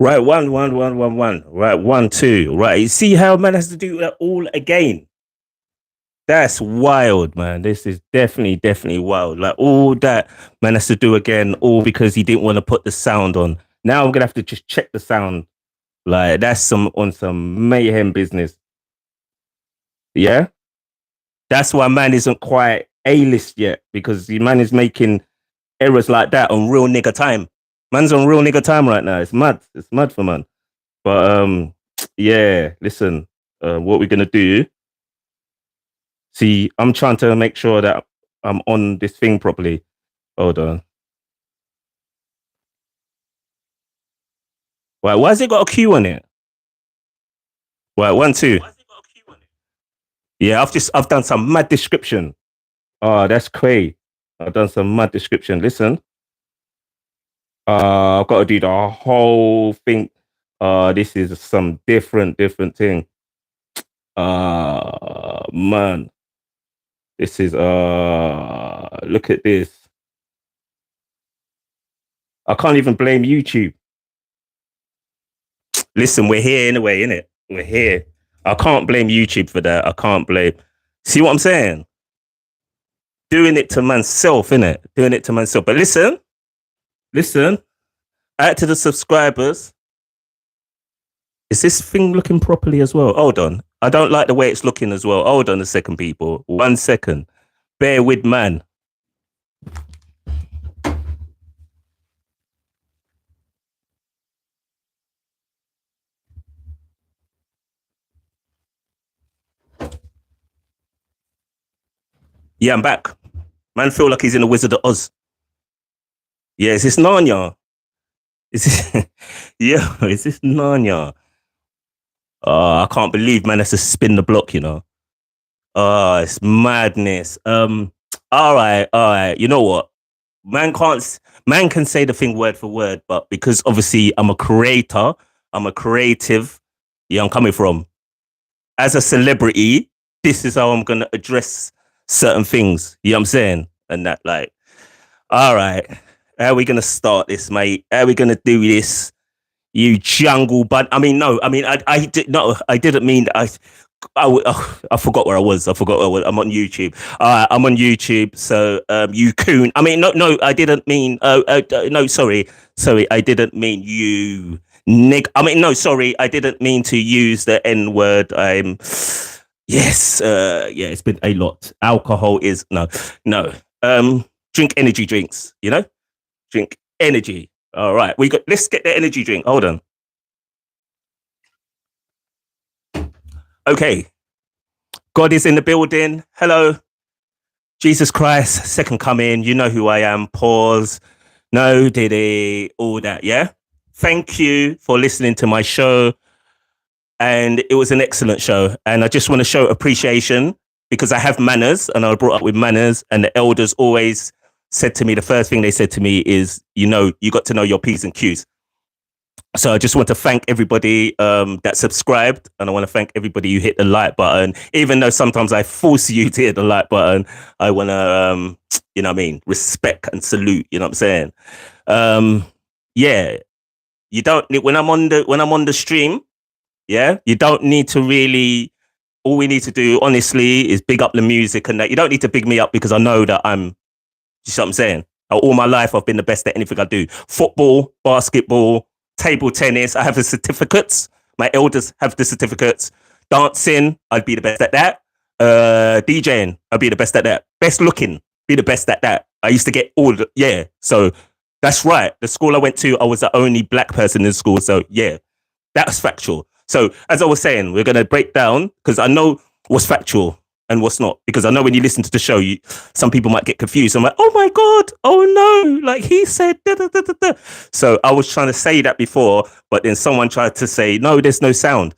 Right, one. Right, 1-2. Right, you see how man has to do that all again. That's wild, man. This is definitely wild. Like all that man has to do again, all because he didn't want to put the sound on. Now I'm gonna have to just check the sound. Like that's some mayhem business. Yeah, that's why man isn't quite A-list yet because the man is making errors like that on real nigga time. Man's on real nigga time right now. It's mad. It's mad for man. But yeah. Listen, what we're gonna do? See, I'm trying to make sure that I'm on this thing properly. Hold on. Right, why has it got a Q on it? Right, 1-2. Yeah, I've done some mad description. Oh, that's crazy. I've done some mad description. Listen. I've got to do the whole thing. This is some different thing. Man. This is look at this. I can't even blame YouTube. Listen, we're here anyway, innit? We're here. I can't blame YouTube for that. I can't blame. See what I'm saying? Doing it to myself, innit? Doing it to myself. But listen. Out to the subscribers. Is this thing looking properly as well? Hold on. I don't like the way it's looking as well. Hold on a second, people. 1 second. Bear with man. Yeah, I'm back. Man feel like he's in the Wizard of Oz. Yeah, is this Narnia? Is this yeah, is this Narnia? I can't believe man has to spin the block, you know. It's madness. All right. You know what? Man can say the thing word for word, but because obviously I'm a creator, I'm a creative. Yeah, I'm coming from. As a celebrity, this is how I'm gonna address certain things. You know what I'm saying? And that like, all right, how are we gonna start this, mate? How are we gonna do this? You jungle, but I mean, no, I mean, I didn't mean that. I forgot where I was. I'm on YouTube. I'm on YouTube. So, you coon. I mean, no, I didn't mean. No, sorry, I didn't mean you. Nick. I mean, no, sorry, I didn't mean to use the N word. Yes, yeah, it's been a lot. Alcohol is no. Drink energy drinks. You know, drink energy. All right, let's get the energy drink. Hold on. Okay, God is in the building. Hello, Jesus Christ, second coming. You know who I am. Pause. No, did it? All that. Yeah. Thank you for listening to my show. And it was an excellent show. And I just want to show appreciation because I have manners and I was brought up with manners. And the elders always said to me, the first thing they said to me is, you got to know your P's and Q's. So I just want to thank everybody that subscribed, and I want to thank everybody who hit the like button. Even though sometimes I force you to hit the like button, I want to, respect and salute. You know what I'm saying? Yeah, you don't need when I'm on the stream. Yeah, you don't need to really. All we need to do, honestly, is big up the music, and that you don't need to big me up because I know that I'm. You know what I'm saying? All my life, I've been the best at anything I do. Football, basketball, table tennis. I have the certificates. My elders have the certificates. Dancing, I'd be the best at that. DJing, I'd be the best at that. Best looking, be the best at that. I used to get So that's right. The school I went to, I was the only black person in school. So yeah, that's factual. So as I was saying, we're going to break down because I know what's factual and what's not. Because I know when you listen to the show, some people might get confused. I'm like, oh my God, oh no, like he said, da, da, da, da, da. So I was trying to say that before, but then someone tried to say, no, there's no sound.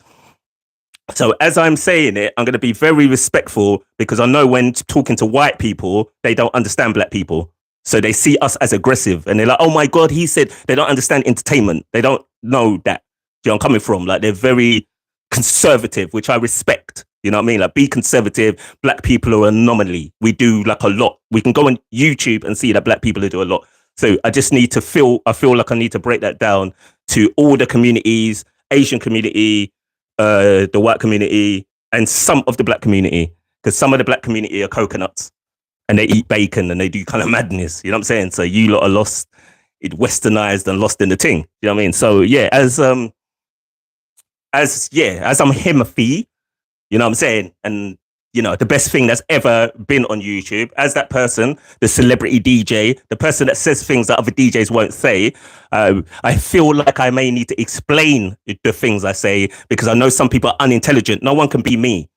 So as I'm saying it, I'm going to be very respectful because I know when talking to white people, they don't understand black people. So they see us as aggressive and they're like, oh my God, he said they don't understand entertainment. They don't know that. You know, I'm coming from like they're very conservative, which I respect. You know what I mean? Like be conservative. Black people are an anomaly. We do like a lot. We can go on YouTube and see that black people do a lot. So I just need to I feel like I need to break that down to all the communities, Asian community, the white community, and some of the black community. Because some of the black community are coconuts and they eat bacon and they do kind of madness. You know what I'm saying? So you lot are lost, it westernized and lost in the thing. You know what I mean? So yeah, as I'm Himothy, you know what I'm saying? And you know, the best thing that's ever been on YouTube, as that person, the celebrity DJ, the person that says things that other DJs won't say, I feel like I may need to explain the things I say because I know some people are unintelligent. No one can be me.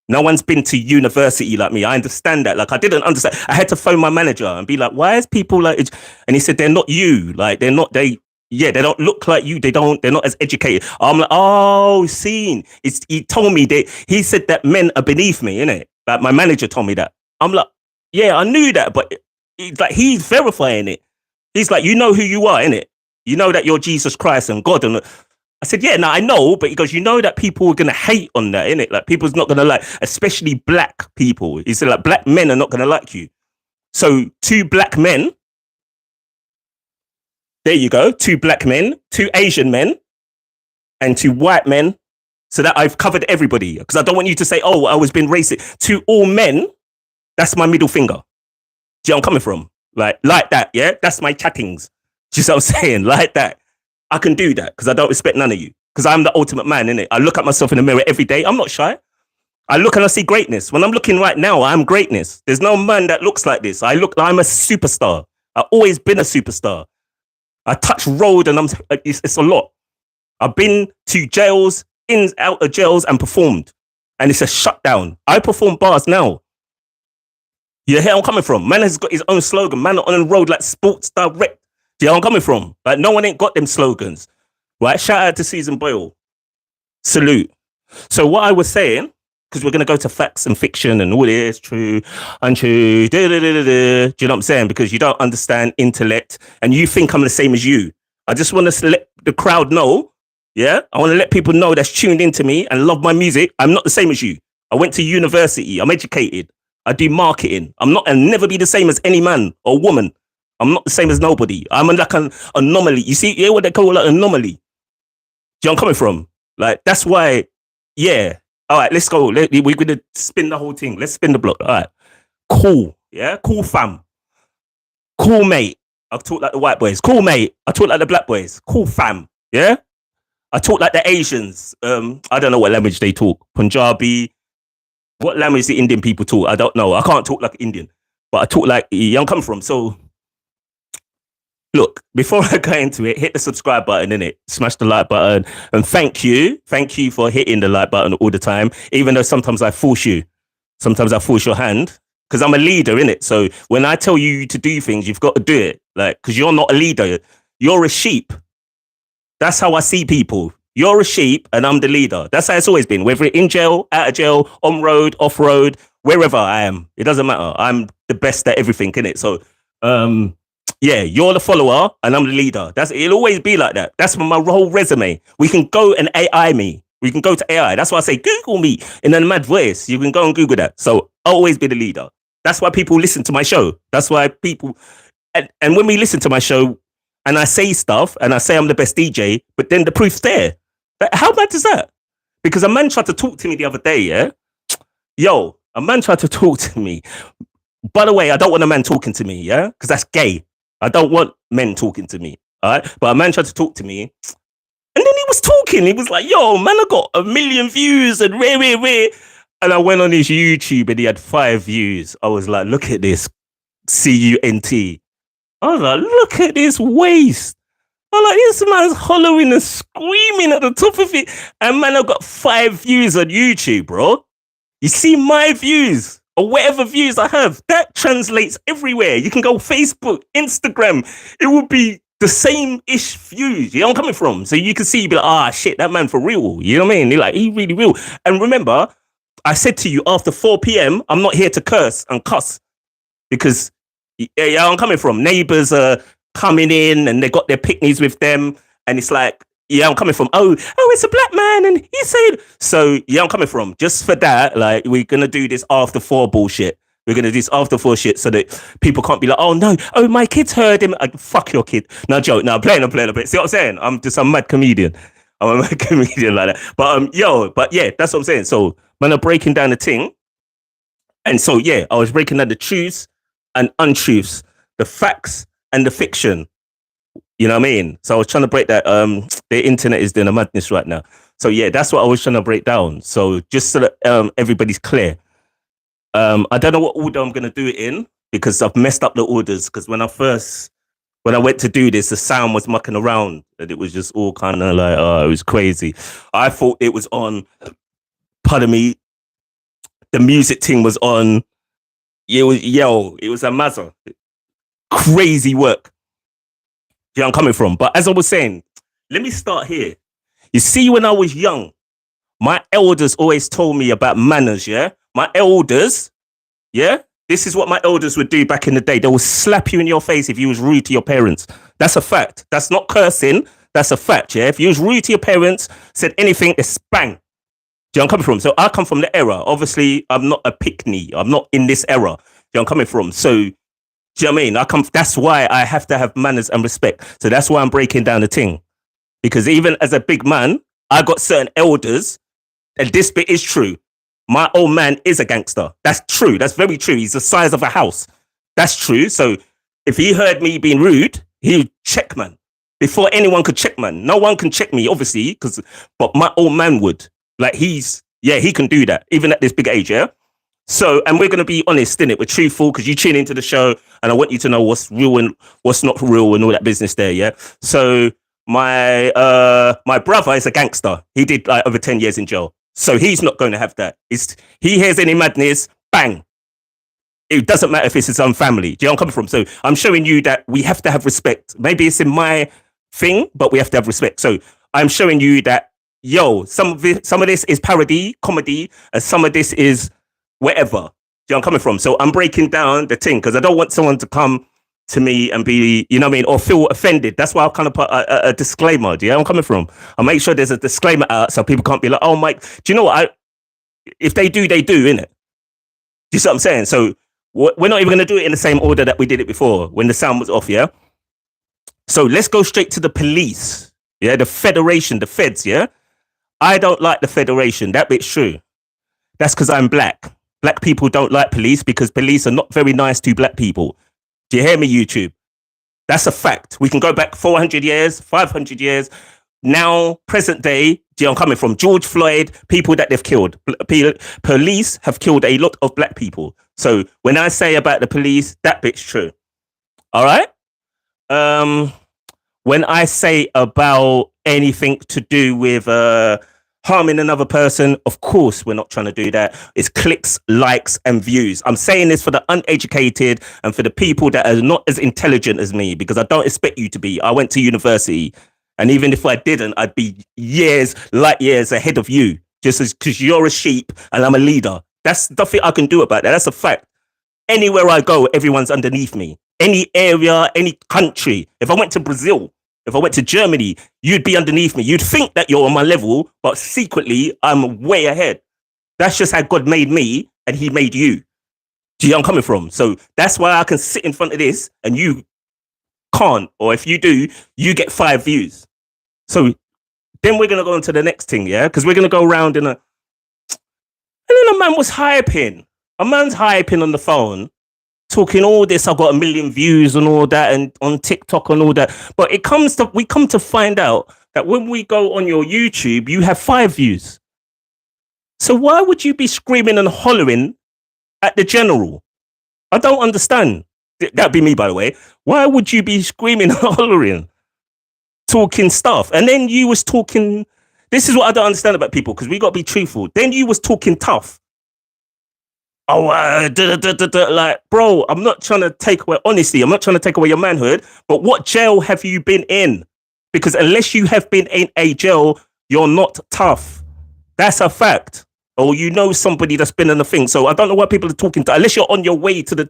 No one's been to university like me. I understand that. Like, I didn't understand. I had to phone my manager and be like, why is people like, and he said, they're not you. Like, they don't look like you. They're not as educated. I'm like, oh, seen. He told me that, he said that men are beneath me, innit? Like, my manager told me that. I'm like, yeah, I knew that, but he's verifying it. He's like, you know who you are, innit? You know that you're Jesus Christ and God. And I said, yeah, I know, but he goes, you know that people are going to hate on that, innit? Like, people's not going to like, especially black people. He said, like, black men are not going to like you. So 2 black men, there you go, 2 black men, 2 Asian men, and 2 white men. So that I've covered everybody. Because I don't want you to say, oh, I was being racist. To all men, that's my middle finger. Do you know where I'm coming from? Like that, yeah? That's my chattings. Do you see what I'm saying? Like that. I can do that because I don't respect none of you. Because I'm the ultimate man, innit? I look at myself in the mirror every day. I'm not shy. I look and I see greatness. When I'm looking right now, I'm greatness. There's no man that looks like this. I'm a superstar. I've always been a superstar. I touch road and it's a lot. I've been to jails, out of jails and performed. And it's a shutdown. I perform bars now. You hear where I'm coming from? Man has got his own slogan. Man on the road like Sports Direct. Do you know where I'm coming from? Like, no one ain't got them slogans. Right? Shout out to Susan Boyle. Salute. So what I was saying, because we're going to go to facts and fiction and all this, true, untrue, do you know what I'm saying? Because you don't understand intellect and you think I'm the same as you. I just want to let the crowd know, yeah? I want to let people know that's tuned into me and love my music. I'm not the same as you. I went to university. I'm educated. I do marketing. I'll never be the same as any man or woman. I'm not the same as nobody. I'm like an anomaly. You see, what they call an anomaly. Do you know where I'm coming from? Like, that's why, yeah. All right, let's go. We're going to spin the whole thing. Let's spin the block. All right. Cool. Yeah. Cool fam. Cool mate. I talk like the white boys. Cool mate. I talk like the black boys. Cool fam. Yeah. I talk like the Asians. I don't know what language they talk. Punjabi. What language the Indian people talk? I don't know. I can't talk like Indian, but I talk like I'm coming from. So, look, before I go into it, hit the subscribe button, innit? Smash the like button. And thank you for hitting the like button all the time, even though sometimes I force you. Sometimes I force your hand because I'm a leader, innit? So when I tell you to do things, you've got to do it. Like, because you're not a leader. You're a sheep. That's how I see people. You're a sheep and I'm the leader. That's how it's always been. Whether in jail, out of jail, on road, off road, wherever I am. It doesn't matter. I'm the best at everything, innit? So, yeah, you're the follower and I'm the leader. It'll always be like that. That's my whole resume. We can go and AI me. We can go to AI. That's why I say Google me in a mad voice. You can go and Google that. So I'll always be the leader. That's why people listen to my show. That's why people, and when we listen to my show and I say stuff and I say I'm the best DJ, but then the proof's there. How bad is that? Because a man tried to talk to me the other day, yeah? Yo, a man tried to talk to me. By the way, I don't want a man talking to me, yeah? Because that's gay. I don't want men talking to me, all right? But a man tried to talk to me, and then he was talking. He was like, yo, man, I got 1 million views and rare. And I went on his YouTube and he had 5 views. I was like, look at this, C-U-N-T. I was like, look at this waste. I'm like, this man's hollering and screaming at the top of it. And man, I've got 5 views on YouTube, bro. You see my views or whatever views I have, that translates everywhere. You can go Facebook, Instagram. It will be the same-ish views. You know where I'm coming from? So you can see, be like, shit, that man for real. You know what I mean? They're like, he really real. And remember, I said to you, after 4 p.m., I'm not here to curse and cuss because, yeah, I'm coming from. Neighbors are coming in and they got their picnics with them. And it's like, yeah, I'm coming from, it's a black man. And he said, so yeah, I'm coming from. Just for that, like, we're going to do this after 4 bullshit. We're going to do this after 4 shit so that people can't be like, oh no, oh my kids heard him. Fuck your kid. No joke. No, I'm playing a bit. See what I'm saying? I'm just a mad comedian. I'm a mad comedian like that. But yeah, that's what I'm saying. So man, I'm breaking down the thing. And so yeah, I was breaking down the truths and untruths, the facts and the fiction. You know what I mean? So I was trying to break that. The internet is doing a madness right now. So yeah, that's what I was trying to break down. So just so that everybody's clear. I don't know what order I'm going to do it in because I've messed up the orders. Because when I went to do this, the sound was mucking around and it was just all kind of like, it was crazy. I thought it was on, pardon me, the music thing was on. It was a mazza. Crazy work. Yeah, I'm coming from. But as I was saying, let me start here. You see, when I was young, my elders always told me about manners, yeah? My elders, yeah? This is what my elders would do back in the day. They would slap you in your face if you was rude to your parents. That's a fact. That's not cursing. That's a fact, yeah? If you was rude to your parents, said anything, it's bang. Do you know where I'm coming from? So I come from the era. Obviously, I'm not a pickney. I'm not in this era. Do you know where I'm coming from? So, do you know what I mean? That's why I have to have manners and respect. So that's why I'm breaking down the thing. Because even as a big man, I got certain elders, and this bit is true. My old man is a gangster. That's true. That's very true. He's the size of a house. That's true. So if he heard me being rude, he'd check man. Before anyone could check man. No one can check me, obviously, but my old man would. Like he can do that, even at this big age, yeah? So, and we're going to be honest, innit? We're truthful because you tune into the show and I want you to know what's real and what's not real and all that business there, yeah? So my brother is a gangster. He did like over 10 years in jail. So he's not going to have that. He hears any madness, bang. It doesn't matter if it's his own family. Do you know where I'm coming from? So I'm showing you that we have to have respect. Maybe it's in my thing, but we have to have respect. So I'm showing you that, some of this is parody, comedy, and some of this is whatever. Do you know where I'm coming from? So I'm breaking down the thing because I don't want someone to come to me and be, you know what I mean, or feel offended. That's why I've kind of put a disclaimer. Do you know where I'm coming from? I'll make sure there's a disclaimer out so people can't be like, oh, Mike, do you know what? If they do, innit? Do you see what I'm saying? So we're not even going to do it in the same order that we did it before when the sound was off, yeah? So let's go straight to the police, yeah? The federation, the feds, yeah? I don't like the federation. That bit's true. That's because I'm black. Black people don't like police because police are not very nice to black people. Do you hear me, YouTube? That's a fact. We can go back 400 years, 500 years. Now, present day, do you know I'm coming from? George Floyd, people that they've killed. Police have killed a lot of black people. So when I say about the police, that bit's true. All right? When I say about anything to do with harming another person, of course we're not trying to do that. It's clicks, likes and views. I'm saying this for the uneducated and for the people that are not as intelligent as me, because I don't expect you to be. I went to university, and even if I didn't, I'd be light years ahead of you, just because you're a sheep and I'm a leader. That's nothing I can do about that. That's a fact. Anywhere I go, everyone's underneath me. Any area, any country. If I went to Brazil, if I went to Germany, you'd be underneath me. You'd think that you're on my level, but secretly, I'm way ahead. That's just how God made me, and he made you. Do you know where I'm coming from? So that's why I can sit in front of this, and you can't. Or if you do, you get 5 views. So then we're going to go on to the next thing, yeah? Because we're going to go around and then a man was hyping. A man's hyping on the phone, talking all this, I've got 1 million views and all that, and on TikTok and all that. But we come to find out that when we go on your YouTube, you have 5 views. So why would you be screaming and hollering at the general? I don't understand. That'd be me, by the way. Why would you be screaming and hollering, talking stuff? And then you was talking, this is what I don't understand about people, because we got to be truthful. Then you was talking tough. Oh, like, bro, I'm not trying to take away, honestly, I'm not trying to take away your manhood, but what jail have you been in? Because unless you have been in a jail, you're not tough. That's a fact. Or you know somebody that's been in the thing. So I don't know why people are talking to, unless you're on your way to the,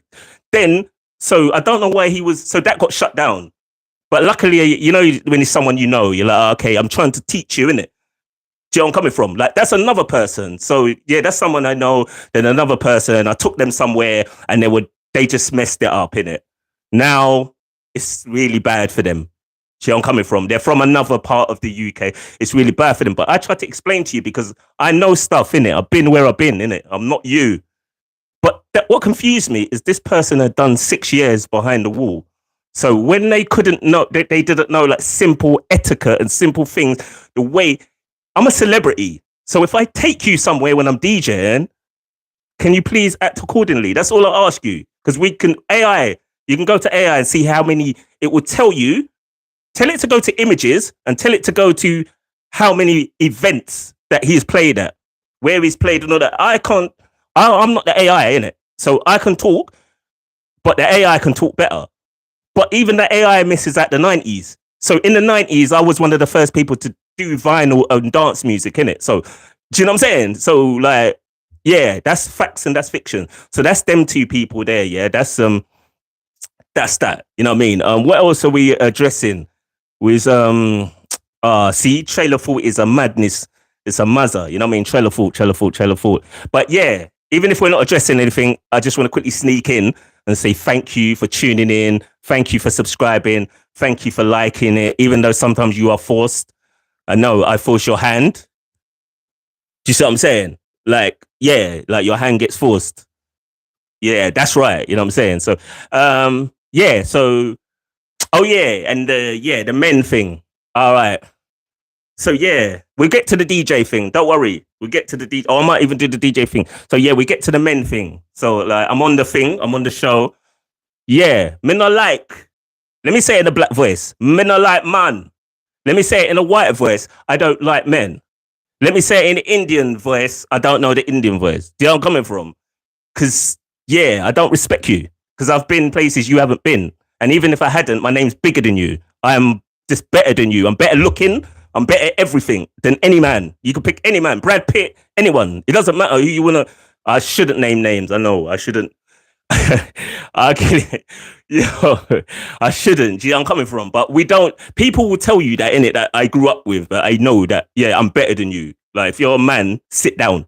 then, so I don't know why so that got shut down. But luckily, you know, when it's someone you know, you're like, okay, I'm trying to teach you, innit? Do you know where I'm coming from? Like, that's another person. So yeah, that's someone I know. Then another person, I took them somewhere and they just messed it up, innit? Now it's really bad for them. Do you know where I'm coming from? They're from another part of the UK. It's really bad for them. But I try to explain to you because I know stuff, innit? I've been where I've been, innit? I'm not you. But what confused me is this person had done 6 years behind the wall. So when they couldn't know, they didn't know like simple etiquette and simple things, the way I'm a celebrity. So if I take you somewhere when I'm DJing, can you please act accordingly? That's all I ask you. Because you can go to AI and see how many, it will tell you, tell it to go to images and tell it to go to how many events that he's played at, where he's played and all that. I'm not the AI, innit? So I can talk, but the AI can talk better. But even the AI misses at the 90s. So in the 90s, I was one of the first people to do vinyl and dance music, innit? So, do you know what I'm saying? So, like, yeah, that's facts and that's fiction. So that's them two people there, yeah? That's that. You know what I mean? What else are we addressing? With see, trailer thought is a madness. It's a mother, you know what I mean? Trailer thought. But yeah, even if we're not addressing anything, I just want to quickly sneak in and say thank you for tuning in. Thank you for subscribing. Thank you for liking it, even though sometimes you are forced. I know I force your hand. Do you see what I'm saying? Like, yeah, like your hand gets forced. Yeah, that's right. You know what I'm saying? So, yeah, so, oh yeah, and the men thing. All right. So yeah, we'll get to the DJ thing. Don't worry. We'll get to the DJ. I might even do the DJ thing. So yeah, we get to the men thing. So like, I'm on the thing. I'm on the show. Yeah, men not like. Let me say it in a black voice. Men not like man. Let me say it in a white voice. I don't like men. Let me say it in an Indian voice. I don't know the Indian voice. Do you know where I'm coming from? Because yeah, I don't respect you. Because I've been places you haven't been. And even if I hadn't, my name's bigger than you. I'm just better than you. I'm better looking. I'm better at everything than any man. You can pick any man, Brad Pitt, anyone. It doesn't matter who you want to. I shouldn't name names. I know I shouldn't. I shouldn't. Gee, I'm coming from, but we don't. People will tell you that in it that I grew up with, but I know that yeah, I'm better than you. Like if you're a man, sit down.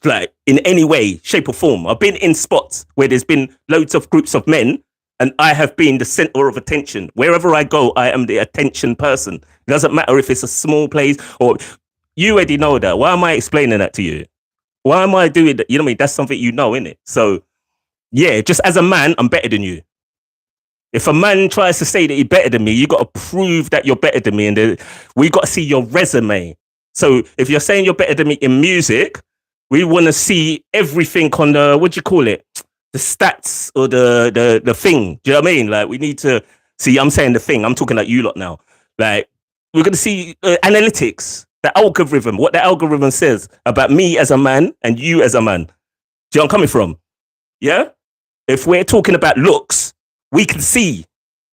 Like in any way, shape or form. I've been in spots where there's been loads of groups of men, and I have been the center of attention. Wherever I go, I am the attention person. It doesn't matter if it's a small place or you already know that. Why am I explaining that to you? Why am I doing that? You know what I mean? That's something you know, innit? So yeah, just as a man, I'm better than you. If a man tries to say that he's better than me, you got to prove that you're better than me. And we got to see your resume. So if you're saying you're better than me in music, we want to see everything on the, what do you call it? The stats or the thing. Do you know what I mean? Like we need to see, I'm saying the thing. I'm talking like you lot now. Like we're going to see analytics, the algorithm, what the algorithm says about me as a man and you as a man. Do you know where I'm coming from? Yeah? If we're talking about looks, we can see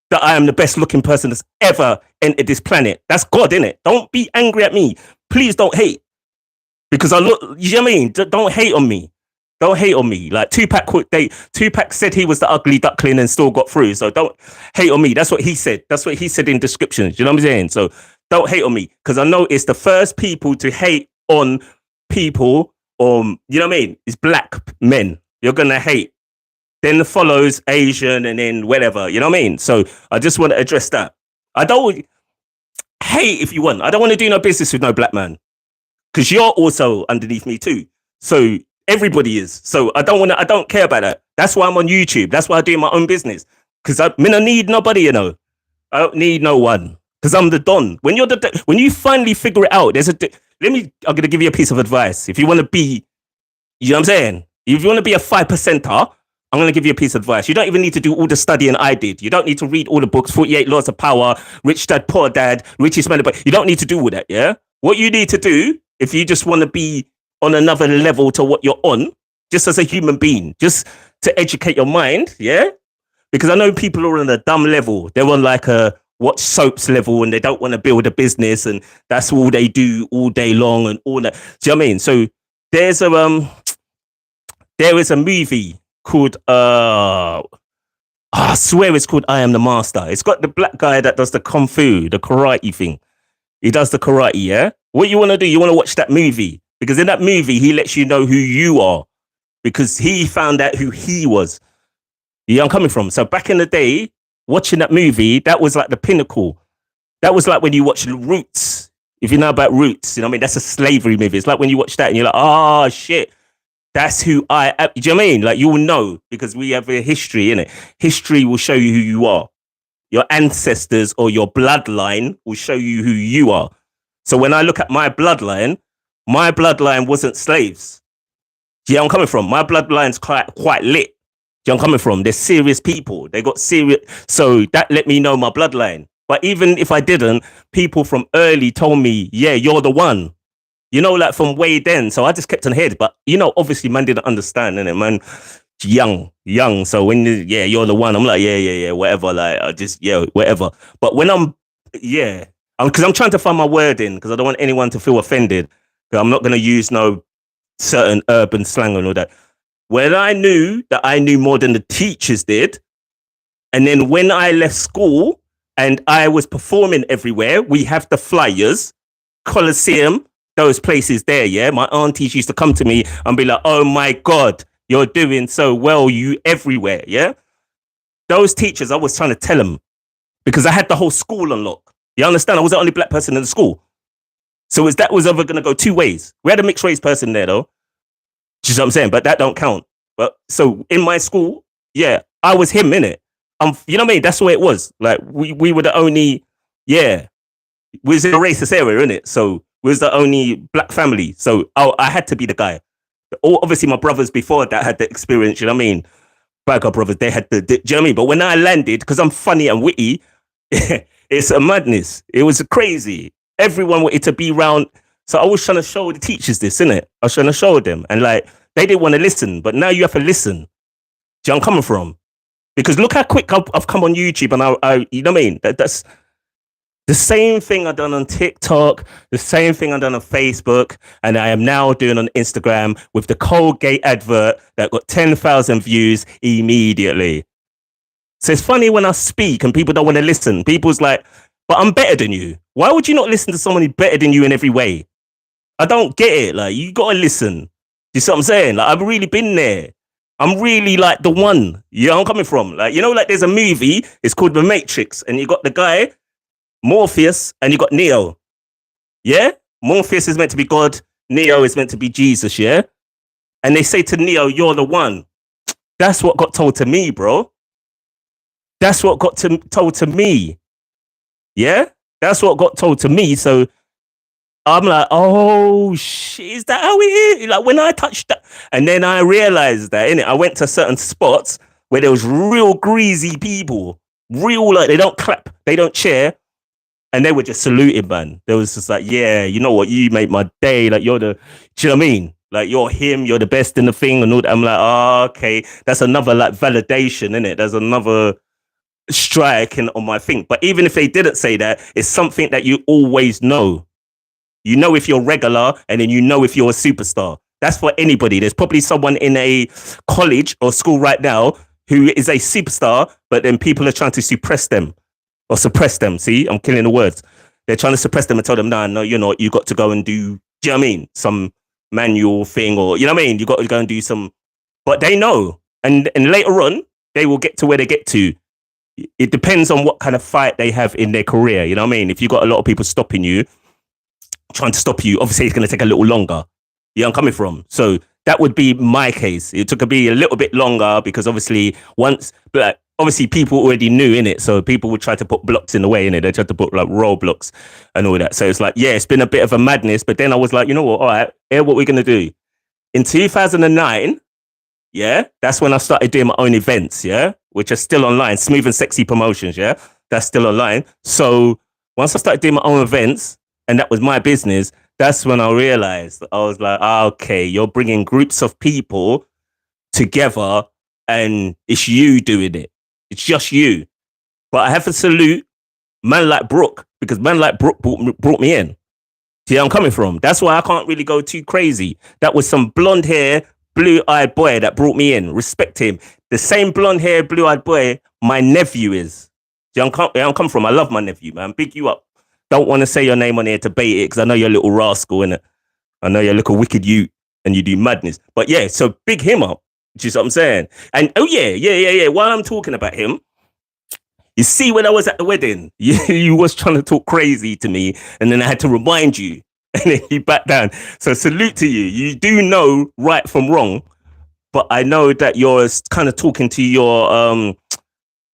that I am the best looking person that's ever entered this planet. That's God, innit? Don't be angry at me. Please don't hate. Because I look, you know what I mean? Don't hate on me. Don't hate on me. Like Tupac said he was the ugly duckling and still got through. So don't hate on me. That's what he said. That's what he said in descriptions. You know what I'm saying? So don't hate on me. Because I know it's the first people to hate on people, you know what I mean? It's black men. You're going to hate. Then follows Asian and then whatever. You know what I mean? So I just want to address that. I don't hate if you want. I don't want to do no business with no black man. Because you're also underneath me too. So everybody is. So I don't care about that. That's why I'm on YouTube. That's why I do my own business. Because I don't need nobody, you know. I don't need no one. Because I'm the Don. When you finally figure it out, I'm gonna give you a piece of advice. If you want to be, you know what I'm saying? If you want to be a 5%er, I'm going to give you a piece of advice. You don't even need to do all the studying I did. You don't need to read all the books, 48 Laws of Power, Rich Dad, Poor Dad, Richest Man. But you don't need to do all that, yeah? What you need to do, if you just want to be on another level to what you're on, just as a human being, just to educate your mind, yeah? Because I know people are on a dumb level. They're on like a watch soaps level and they don't want to build a business and that's all they do all day long and all that. Do you know what I mean? So there is a movie called I swear it's called I Am the Master. It's got the black guy that does the kung fu, the karate thing. He does the karate, yeah? What you want to do, you want to watch that movie. Because in that movie, he lets you know who you are. Because he found out who he was. You know where I'm coming from? So back in the day, watching that movie, that was like the pinnacle. That was like when you watch Roots. If you know about Roots, you know what I mean? That's a slavery movie. It's like when you watch that and you're like, oh, shit. That's who I am. Do you know what I mean? Like, you will know because we have a history in it. History will show you who you are. Your ancestors or your bloodline will show you who you are. So when I look at my bloodline wasn't slaves. Do you know where I'm coming from? My bloodline's quite lit. Do you know where I'm coming from? They're serious people. They got serious. So that let me know my bloodline. But even if I didn't, people from early told me, yeah, you're the one. You know, like from way then. So I just kept on head. But, you know, obviously man didn't understand, innit, man? Young. So when, yeah, you're the one. I'm like, yeah, whatever. Like, I just, yeah, whatever. But when because I'm trying to find my wording because I don't want anyone to feel offended. I'm not going to use no certain urban slang and all that. When I knew that I knew more than the teachers did, and then when I left school and I was performing everywhere, we have the flyers, Coliseum, those places there, yeah? My aunties used to come to me and be like, oh my God, you're doing so well, you everywhere, yeah? Those teachers, I was trying to tell them because I had the whole school on lock. You understand? I was the only black person in the school. So that was ever going to go two ways. We had a mixed race person there though. Do you know what I'm saying? But that don't count. But so in my school, yeah, I was him, innit? You know what I mean? That's the way it was. Like we were the only, yeah, we was in a racist area, innit? So we was the only black family. So I had to be the guy. Obviously my brothers before that had the experience, you know what I mean? Bagger brothers, they had do you know what I mean? But when I landed, because I'm funny and witty, it's a madness. It was crazy. Everyone wanted to be round. So I was trying to show the teachers this, innit? I was trying to show them. And like, they didn't want to listen. But now you have to listen. Do you know where I'm coming from? Because look how quick I've come on YouTube and I you know what I mean? That's the same thing I've done on TikTok, the same thing I've done on Facebook, and I am now doing on Instagram with the Colgate advert that got 10,000 views immediately. So it's funny when I speak and people don't want to listen. People's like, but I'm better than you. Why would you not listen to someone who's better than you in every way? I don't get it. Like, you got to listen. You see what I'm saying? Like, I've really been there. I'm really like the one. You know where I'm coming from? Like, you know, like there's a movie, it's called The Matrix, and you got the guy, Morpheus, and you got Neo. Yeah? Morpheus is meant to be God. Neo is meant to be Jesus, yeah? And they say to Neo, you're the one. That's what got told to me, bro. That's what got told to me. Yeah? That's what got told to me. So I'm like, oh shit, is that how it is? Like when I touched that, and then I realized that, innit? I went to certain spots where there was real greasy people, real like they don't clap, they don't cheer, and they were just saluting, man. They was just like, yeah, you know what, you make my day. Like you're the, do you know what I mean? Like you're him, you're the best in the thing, and all that. I'm like, oh, okay, that's another like validation, innit? There's another strike on my thing. But even if they didn't say that, it's something that you always know. You know if you're regular, and then you know if you're a superstar. That's for anybody. There's probably someone in a college or school right now who is a superstar, but then people are trying to suppress them. See, I'm killing the words. They're trying to suppress them and tell them, no, you're not. You got to go and do you know what I mean? Some manual thing, or you know what I mean? You got to go and do some. But they know, and later on they will get to where they get to. It depends on what kind of fight they have in their career. You know what I mean? If you got a lot of people stopping you, trying to stop you, obviously it's going to take a little longer. Yeah, I'm coming from. So that would be my case. It took me a little bit longer because obviously obviously people already knew in it. So people would try to put blocks in the way in it. They tried to put like roadblocks and all that. So it's like, yeah, it's been a bit of a madness. But then I was like, you know what? All right, here, what we're going to do. In 2009, yeah, that's when I started doing my own events, yeah, which are still online. Smooth and Sexy Promotions, yeah, that's still online. So once I started doing my own events, and that was my business, that's when I realized, I was like, okay, you're bringing groups of people together and it's you doing it. It's just you. But I have to salute man like Brooke, because man like Brooke brought me in. See where I'm coming from? That's why I can't really go too crazy. That was some blonde hair, blue-eyed boy that brought me in. Respect him. The same blonde hair, blue-eyed boy my nephew is. See where I'm coming from? I love my nephew, man. Big you up. don't want to say your name on here to bait it because I know you're a little rascal, innit? I know you're a little wicked you and you do madness. But yeah, so big him up. Do you see what I'm saying? And oh yeah. While I'm talking about him, you see, when I was at the wedding, you was trying to talk crazy to me, and then I had to remind you, and then you back down. So salute to you. You do know right from wrong, but I know that you're kind of talking to your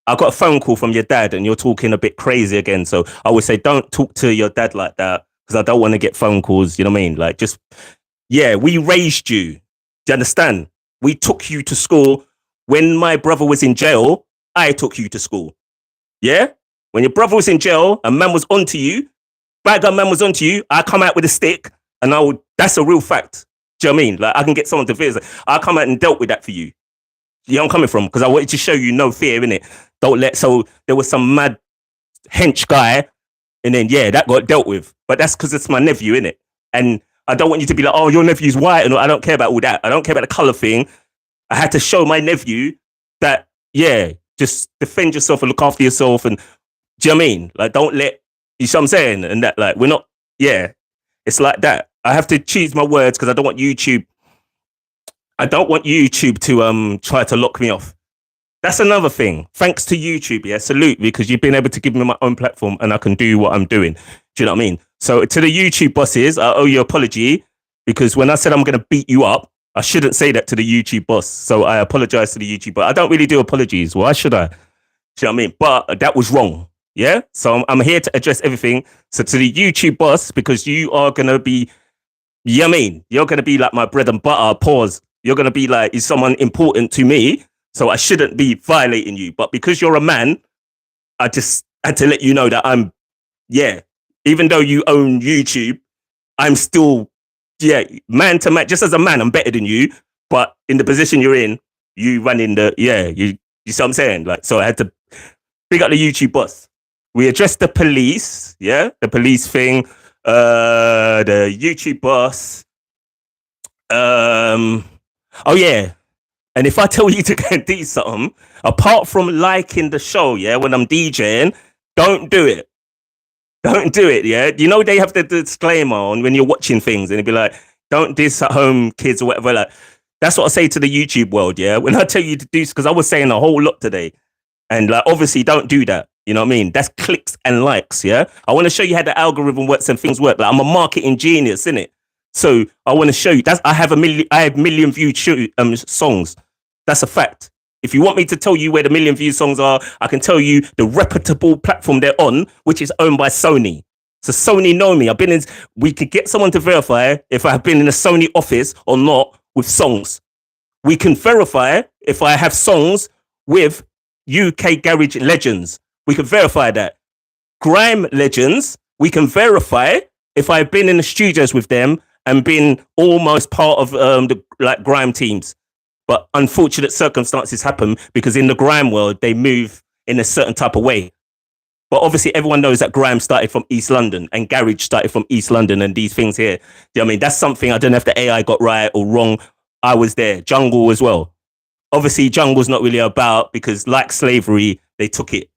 I got a phone call from your dad and you're talking a bit crazy again. So I would say don't talk to your dad like that because I don't want to get phone calls. You know what I mean? Like, just, yeah, we raised you. Do you understand? We took you to school. When my brother was in jail, I took you to school. Yeah? When your brother was in jail and man was onto you, bad guy man was onto you, I come out with a stick and that's a real fact. Do you know what I mean? Like, I can get someone to visit. I come out and dealt with that for you. You know where I'm coming from? Because I wanted to show you no fear, innit? So there was some mad hench guy, and then, yeah, that got dealt with. But that's because it's my nephew, innit? And I don't want you to be like, oh, your nephew's white, and I don't care about all that. I don't care about the colour thing. I had to show my nephew that, yeah, just defend yourself and look after yourself. And do you know what I mean? Like, don't let, you see what I'm saying? And that, like, we're not, yeah, it's like that. I have to choose my words because I don't want YouTube to try to lock me off. That's another thing. Thanks to YouTube, yeah, salute, because you've been able to give me my own platform and I can do what I'm doing. Do you know what I mean? So to the YouTube bosses, I owe you an apology because when I said I'm going to beat you up, I shouldn't say that to the YouTube boss. So I apologize to the YouTube, but I don't really do apologies. Why should I? Do you know what I mean? But that was wrong. Yeah. So I'm here to address everything. So to the YouTube boss, because you are going to be, you know what I mean? You're going to be like my bread and butter, pause. You're going to be like, is someone important to me? So I shouldn't be violating you. But because you're a man, I just had to let you know that I'm, yeah, even though you own YouTube, I'm still, yeah, man to man. Just as a man, I'm better than you. But in the position you're in, you run in the, yeah, you see what I'm saying? Like, so I had to big up the YouTube boss. We addressed the police, yeah, the police thing, the YouTube boss. Oh yeah. And if I tell you to go and do something, apart from liking the show, yeah, when I'm DJing, don't do it. Don't do it, yeah? You know they have the disclaimer on when you're watching things and it'd be like, don't do this at home, kids, or whatever. Like, that's what I say to the YouTube world, yeah? When I tell you to do, because I was saying a whole lot today. And like, obviously, don't do that. You know what I mean? That's clicks and likes, yeah? I want to show you how the algorithm works and things work. Like, I'm a marketing genius, innit? So I want to show you. I have million viewed songs. That's a fact. If you want me to tell you where the million view songs are, I can tell you the reputable platform they're on, which is owned by Sony. So Sony know me. We could get someone to verify if I've been in a Sony office or not with songs. We can verify if I have songs with UK garage legends. We can verify that. Grime legends, we can verify if I've been in the studios with them and been almost part of the like grime teams. But unfortunate circumstances happen because in the grime world, they move in a certain type of way. But obviously, everyone knows that grime started from East London and garage started from East London and these things here. Do you know what I mean? That's something I don't know if the AI got right or wrong. I was there. Jungle as well. Obviously, jungle's not really about because like slavery, they took it.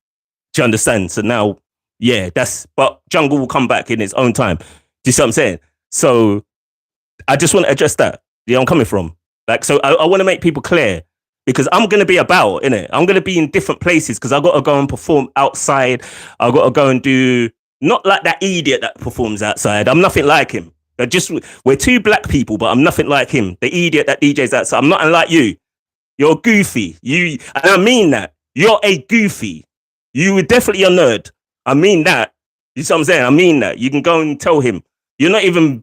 Do you understand? So now, yeah, but jungle will come back in its own time. Do you see what I'm saying? So I just want to address that. You know where I'm coming from? Like, so I want to make people clear because I'm going to be about, innit? I'm going to be in different places because I got to go and perform outside. I got to go and do, not like that idiot that performs outside. I'm nothing like him. We're two black people, but I'm nothing like him. The idiot that DJs outside. I'm nothing like you. You're goofy. And I mean that. You're a goofy. You were definitely a nerd. I mean that. You see what I'm saying? I mean that. You can go and tell him. You're not even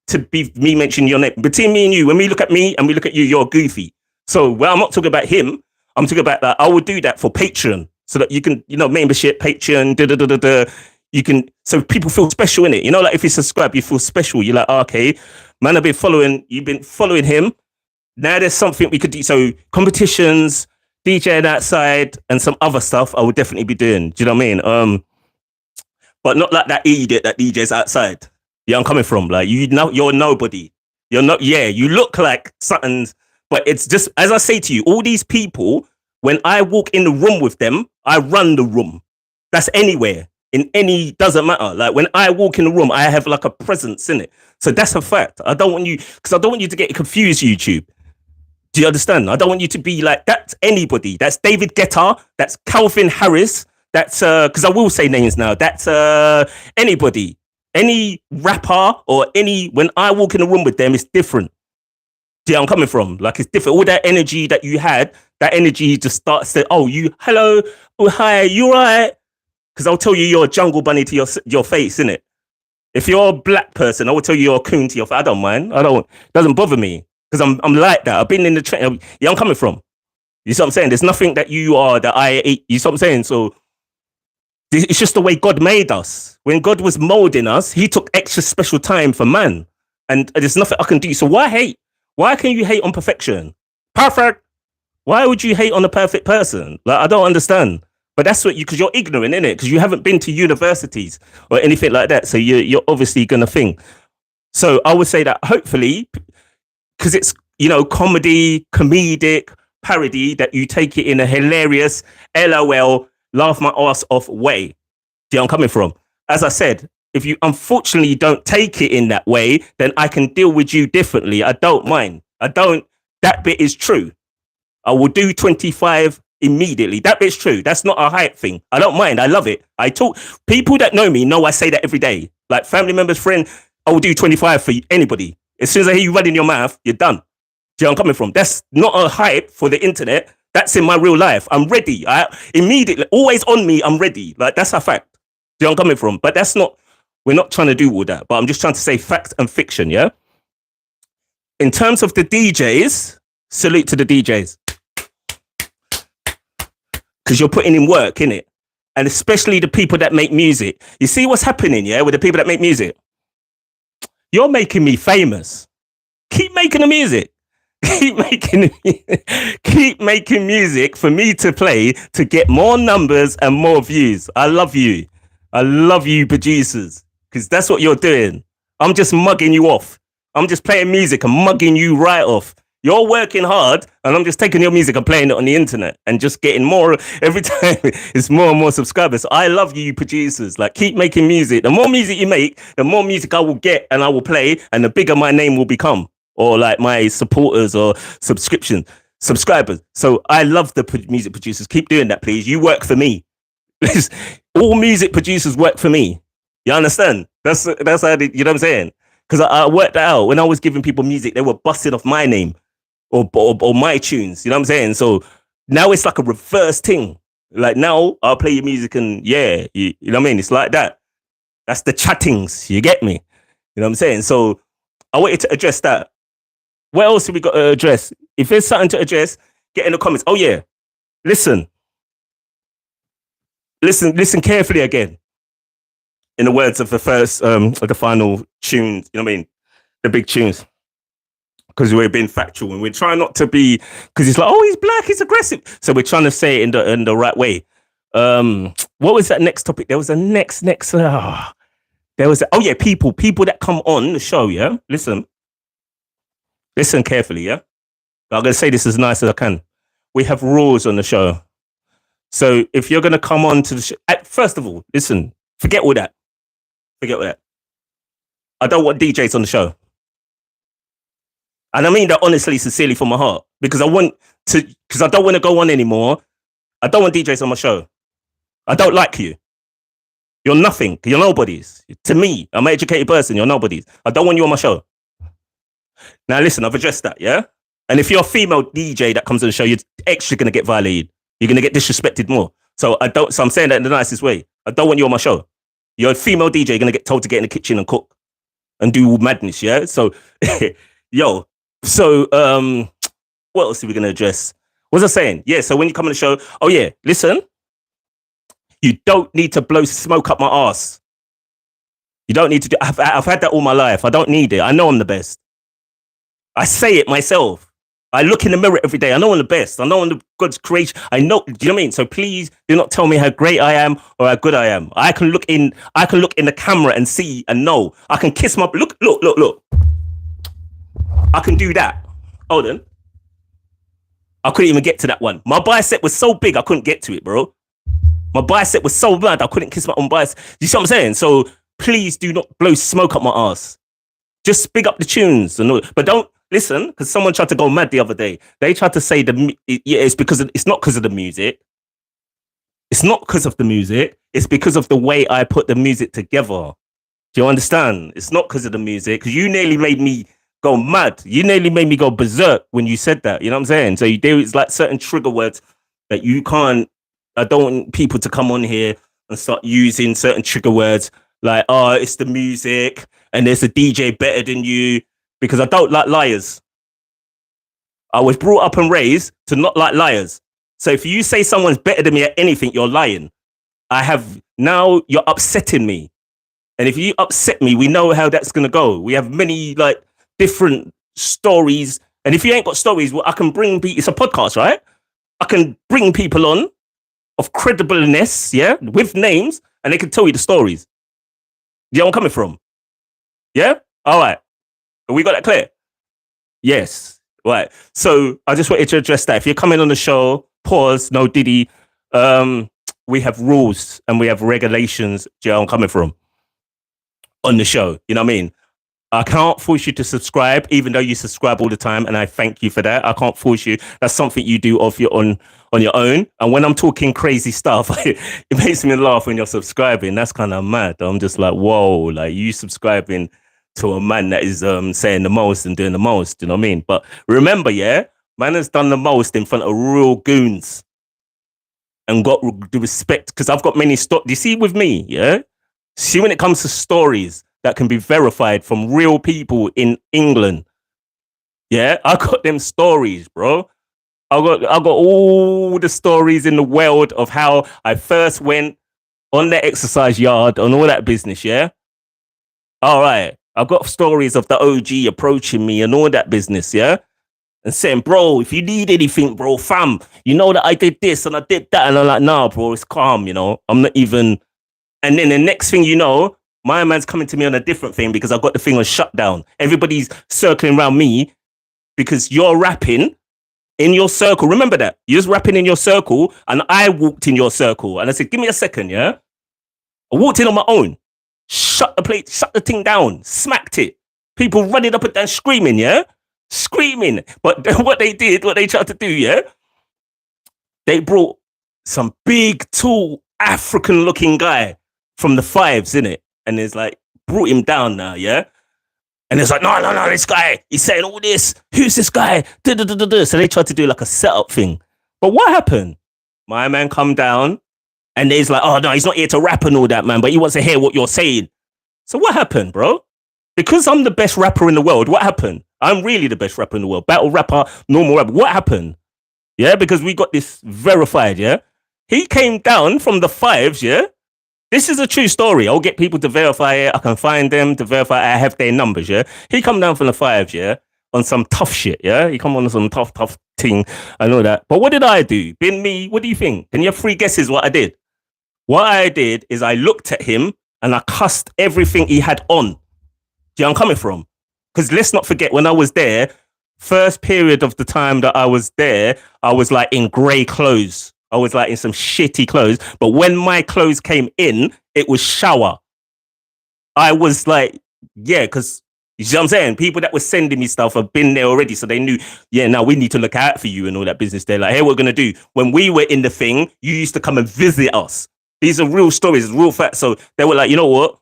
to be me mentioning your name. Between me and you, when we look at me and we look at you, you're goofy. So, well, I'm not talking about him. I'm talking about that. I would do that for Patreon so that you can, membership, Patreon, You can, so people feel special in it. You know, like if you subscribe, you feel special. You're like, okay, man, you've been following him. Now there's something we could do. So competitions, DJing outside and some other stuff I would definitely be doing. Do you know what I mean? But not like that idiot that DJs outside. Yeah, I'm coming from. Like, you're nobody. You're not, yeah, you look like something, but it's just, as I say to you, all these people, when I walk in the room with them, I run the room. That's anywhere. in any, doesn't matter. Like when I walk in the room, I have like a presence in it. So that's a fact. I don't want you, because I don't want you to get confused, YouTube. Do you understand? I don't want you to be like, that's anybody. That's David Guetta. That's Calvin Harris. That's, because I will say names now. That's anybody. Any rapper or any, when I walk in the room with them, it's different. Do you know where I'm coming from? Like it's different. All that energy that you had, that energy just starts to, oh, you, hello, oh, hi, you right? Because I'll tell you you're a jungle bunny to your face, innit? If you're a black person, I will tell you you're a coon to your face. I don't mind. It doesn't bother me. Because I'm like that. I've been in the train. Yeah, I'm coming from. You see what I'm saying? There's nothing that you are that I eat. You see what I'm saying? So it's just the way God made us. When God was molding us, he took extra special time for man. And there's nothing I can do. So why hate? Why can you hate on perfection? Perfect. Why would you hate on a perfect person? Like, I don't understand. But that's what because you're ignorant, innit? Because you haven't been to universities or anything like that. So you're obviously going to think. So I would say that hopefully, because it's, comedy, comedic, parody, that you take it in a hilarious, LOL, laugh my ass off way. Do you know where I'm coming from? As I said, if you unfortunately don't take it in that way, then I can deal with you differently. I don't mind. That bit is true. I will do 25 immediately. That bit's true. That's not a hype thing. I don't mind. I love it. I talk. People that know me know I say that every day. Like family members, friends, I will do 25 for anybody. As soon as I hear you running your mouth, you're done. Do you know where I'm coming from? That's not a hype for the internet. That's in my real life. I'm ready. I immediately, always on me, I'm ready. Like that's a fact. Do you know where I'm coming from? But that's not, we're not trying to do all that. But I'm just trying to say fact and fiction, yeah? In terms of the DJs, salute to the DJs. Because you're putting in work, innit? And especially the people that make music. You see what's happening, yeah, with the people that make music? You're making me famous. Keep making the music. Keep making music for me to play to get more numbers and more views. I love you. I love you, producers, because that's what you're doing. I'm just mugging you off. I'm just playing music and mugging you right off. You're working hard, and I'm just taking your music and playing it on the internet and just getting more every time. It's more and more subscribers. I love you, producers. Like, keep making music. The more music you make, the more music I will get and I will play, and the bigger my name will become, or like my supporters or subscribers. So I love the music producers. Keep doing that, please. You work for me. All music producers work for me. You understand? That's how you know what I'm saying? Because I worked that out. When I was giving people music, they were busting off my name or my tunes. You know what I'm saying? So now it's like a reverse thing. Like now I'll play your music and yeah, you know what I mean? It's like that. That's the chattings. You get me? You know what I'm saying? So I wanted to address that. What else have we got to address? If there's something to address, get in the comments. Oh yeah, listen carefully again. In the words of the first, of the final tunes, you know what I mean? The big tunes. Because we're being factual and we're trying not to be, because it's like, oh, he's black, he's aggressive. So we're trying to say it in the right way. What was that next topic? There was a next, there was, people that come on the show, yeah? Listen carefully, yeah? I'm going to say this as nice as I can. We have rules on the show. So if you're going to come on to the show, first of all, listen, forget all that. I don't want DJs on the show. And I mean that honestly, sincerely from my heart. Because I don't want to go on anymore. I don't want DJs on my show. I don't like you. You're nothing. You're nobodies. To me, I'm an educated person. You're nobodies. I don't want you on my show. Now listen, I've addressed that, yeah? And if you're a female DJ that comes on the show, you're extra going to get violated. You're going to get disrespected more. So I'm saying that in the nicest way. I don't want you on my show. You're a female DJ, you're going to get told to get in the kitchen and cook and do madness, yeah? So, what else are we going to address? What was I saying? Yeah, so when you come on the show, oh yeah, listen, you don't need to blow smoke up my ass. You don't need to do, I've had that all my life. I don't need it. I know I'm the best. I say it myself. I look in the mirror every day. I know I'm the best. I know I'm the God's creation. I know, do you know what I mean? So please do not tell me how great I am or how good I am. I can look in the camera and see and know. I can kiss my, look. I can do that. Hold on. I couldn't even get to that one. My bicep was so big, I couldn't get to it, bro. My bicep was so bad I couldn't kiss my own bicep. You see what I'm saying? So please do not blow smoke up my ass. Just big up the tunes, but don't listen, because someone tried to go mad the other day. They tried to say it's because it's not because of the music. It's not because of the music. It's because of the way I put the music together. Do you understand? It's not because of the music. Because you nearly made me go mad. You nearly made me go berserk when you said that. You know what I'm saying? So it's like certain trigger words that you can't. I don't want people to come on here and start using certain trigger words like, oh, it's the music and there's a DJ better than you, because I don't like liars. I was brought up and raised to not like liars. So if you say someone's better than me at anything, you're lying. Now you're upsetting me. And if you upset me, we know how that's going to go. We have many like different stories. And if you ain't got stories, well, I can bring it's a podcast, right? I can bring people on of credibleness, yeah, with names, and they can tell you the stories. You know where I'm coming from? Yeah? All right. We got that clear? Yes. Right. So I just wanted to address that. If you're coming on the show, pause, no Diddy. We have rules and we have regulations. Do you know where I'm coming from? On the show. You know what I mean? I can't force you to subscribe, even though you subscribe all the time, and I thank you for that. I can't force you. That's something you do on your own. And when I'm talking crazy stuff, it makes me laugh when you're subscribing. That's kind of mad. I'm just like, whoa, like you subscribing to a man that is saying the most and doing the most. You know what I mean? But remember, yeah, man has done the most in front of real goons and got the respect, because I've got many stories. Do you see with me, yeah? See, when it comes to stories that can be verified from real people in England, yeah, I got them stories, bro. I got all the stories in the world of how I first went on the exercise yard and all that business, yeah? All right. I've got stories of the OG approaching me and all that business, yeah? And saying, bro, if you need anything, bro, fam, you know that I did this and I did that. And I'm like, nah, bro, it's calm, you know? I'm not even... And then the next thing you know, my man's coming to me on a different thing because I got the thing on shutdown. Everybody's circling around me because you're rapping in your circle. Remember that. You're just rapping in your circle, and I walked in your circle. And I said, give me a second, yeah? I walked in on my own. Shut the thing down. Smacked it. People running up and down screaming, yeah? Screaming. But what they tried to do, yeah? They brought some big, tall, African-looking guy from the fives, innit? And it's like, brought him down now, yeah? And it's like, no, this guy, he's saying all this. Who's this guy? So they tried to do like a setup thing. But what happened? My man come down, and he's like, oh, no, he's not here to rap and all that, man, but he wants to hear what you're saying. So what happened, bro? Because I'm the best rapper in the world, what happened? I'm really the best rapper in the world. Battle rapper, normal rapper. What happened? Yeah, because we got this verified, yeah? He came down from the fives, yeah? This is a true story. I'll get people to verify it. I can find them to verify. I have their numbers, yeah? He come down from the fives, yeah? On some tough shit, yeah? He come on some tough thing. I know that. But what did I do? Been me? What do you think? Can you have 3 guesses what I did? What I did is I looked at him and I cussed everything he had on. Do you know where I'm coming from? Because let's not forget, when I was there, first period of the time that I was there, I was like in grey clothes. I was like in some shitty clothes. But when my clothes came in, it was shower. I was like, yeah, because you see what I'm saying? People that were sending me stuff have been there already. So they knew, yeah, now we need to look out for you and all that business. They're like, hey, what we're going to do? When we were in the thing, you used to come and visit us. These are real stories, real facts. So they were like, you know what?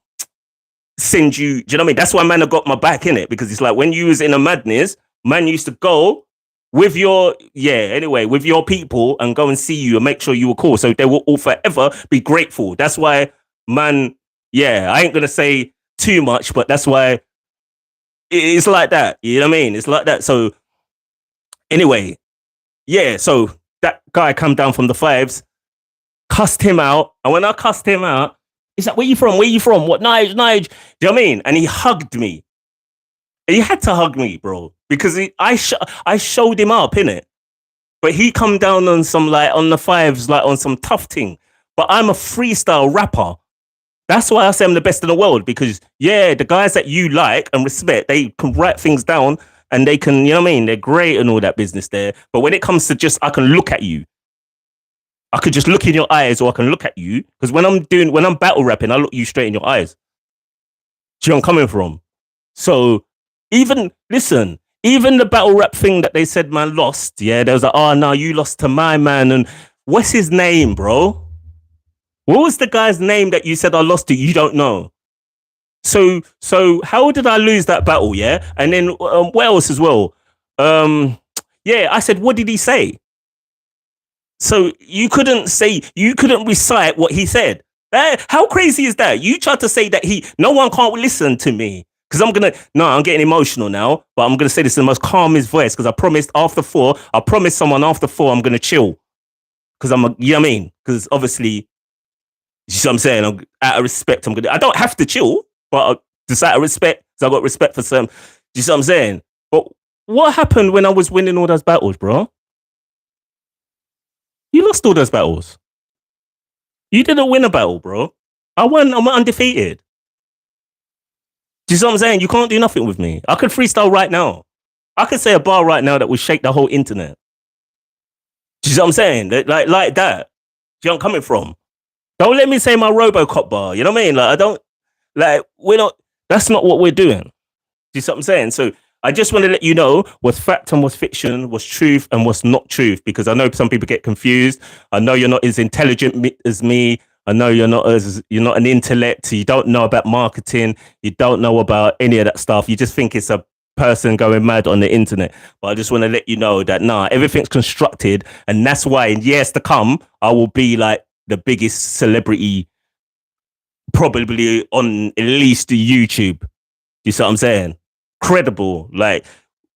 Send you, do you know what I mean? That's why man have got my back in it. Because it's like when you was in a madness, man used to go with your people and go and see you and make sure you were cool. So they will all forever be grateful. That's why, man, yeah, I ain't going to say too much, but that's why it's like that. You know what I mean? It's like that. So anyway, yeah, so that guy come down from the fives, cussed him out. And when I cussed him out, he's like, where you from? What, Nige? Do you know what I mean? And he hugged me. He had to hug me, bro, because I showed him up, innit? But he come down on some, like, on the fives, like, on some tough thing. But I'm a freestyle rapper. That's why I say I'm the best in the world, because, yeah, the guys that you like and respect, they can write things down and they can, you know what I mean? They're great and all that business there. But when it comes to just, I can look at you. I could just look in your eyes, or I can look at you. Because when I'm battle rapping, I look you straight in your eyes. Do you know where I'm coming from? So even even the battle rap thing that they said man lost, yeah, there was like, oh no, you lost to my man. And what's his name, bro? What was the guy's name that you said I lost to? You don't know. So how did I lose that battle? Yeah, and then what else as well? Yeah, I said, what did he say? So you couldn't recite what he said. How crazy is that? You tried to say that no one can't listen to me. Because I'm getting emotional now, but I'm going to say this in the most calmest voice because I promised someone after 4, I'm going to chill. Because you know what I mean? Because obviously, you know what I'm saying? Out of respect, I don't have to chill, but just out of respect, so I got respect for some, you know what I'm saying? But what happened when I was winning all those battles, bro? You lost all those battles. You didn't win a battle, bro. I'm undefeated. Do you see what I'm saying? You can't do nothing with me. I could freestyle right now. I could say a bar right now that would shake the whole internet. Do you see what I'm saying? Like that. Do you know where I'm coming from? Don't let me say my Robocop bar. You know what I mean? That's not what we're doing. Do you see what I'm saying? So I just want to let you know what's fact and what's fiction, what's truth and what's not truth, because I know some people get confused. I know you're not as intelligent as me. I know you're not an intellect. You don't know about marketing. You don't know about any of that stuff. You just think it's a person going mad on the internet. But I just want to let you know that everything's constructed, and that's why in years to come, I will be like the biggest celebrity, probably on at least YouTube. You see what I'm saying? Credible, like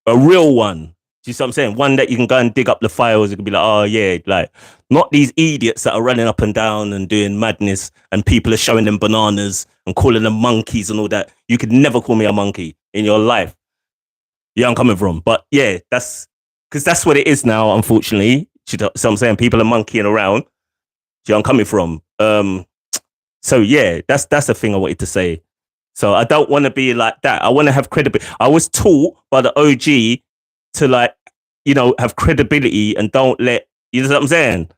a real one. Do you see what I'm saying? One that you can go and dig up the files. You can be like, oh yeah, like not these idiots that are running up and down and doing madness, and people are showing them bananas and calling them monkeys and all that. You could never call me a monkey in your life. Yeah, I'm coming from. But yeah, that's because that's what it is now, unfortunately. So I'm saying people are monkeying around. Yeah, I'm coming from. So yeah, that's the thing I wanted to say. So I don't want to be like that. I want to have credibility. I was taught by the OG to have credibility and don't let, you know what I'm saying?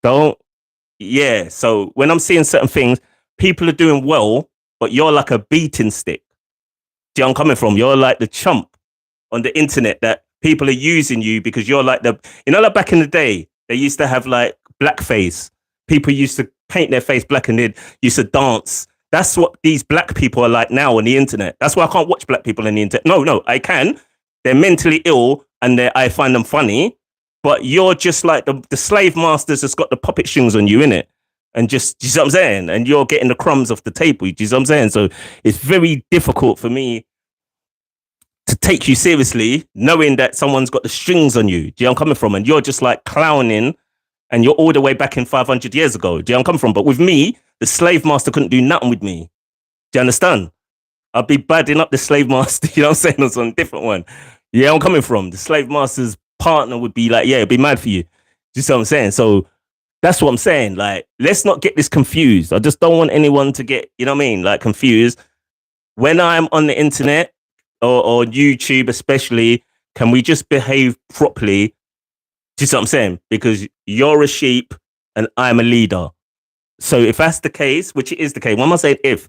So when I'm seeing certain things, people are doing well, but you're like a beating stick. Do you know where I'm coming from? You're like the chump on the internet that people are using you because you're like like back in the day, they used to have like blackface. People used to paint their face black and they used to dance. That's what these black people are like now on the internet. That's why I can't watch black people on the internet. No, I can. They're mentally ill and I find them funny. But you're just like the slave masters that's got the puppet strings on you, innit? And just, you know what I'm saying? And you're getting the crumbs off the table, you know what I'm saying? So it's very difficult for me to take you seriously, knowing that someone's got the strings on you. Do you know where I'm coming from? And you're just like clowning, and you're all the way back in 500 years ago. Do you know where I'm coming from? But with me, the slave master couldn't do nothing with me. Do you understand? I'd be badding up the slave master, you know what I'm saying? It's on a different one. Yeah, I'm coming from. The slave master's partner would be like, yeah, it'd be mad for you. Do you see what I'm saying? So that's what I'm saying. Like, let's not get this confused. I just don't want anyone to get, you know what I mean? Like confused. When I'm on the internet or YouTube especially, can we just behave properly? Do you see what I'm saying? Because you're a sheep and I'm a leader. So if that's the case, which it is the case, why am I saying if?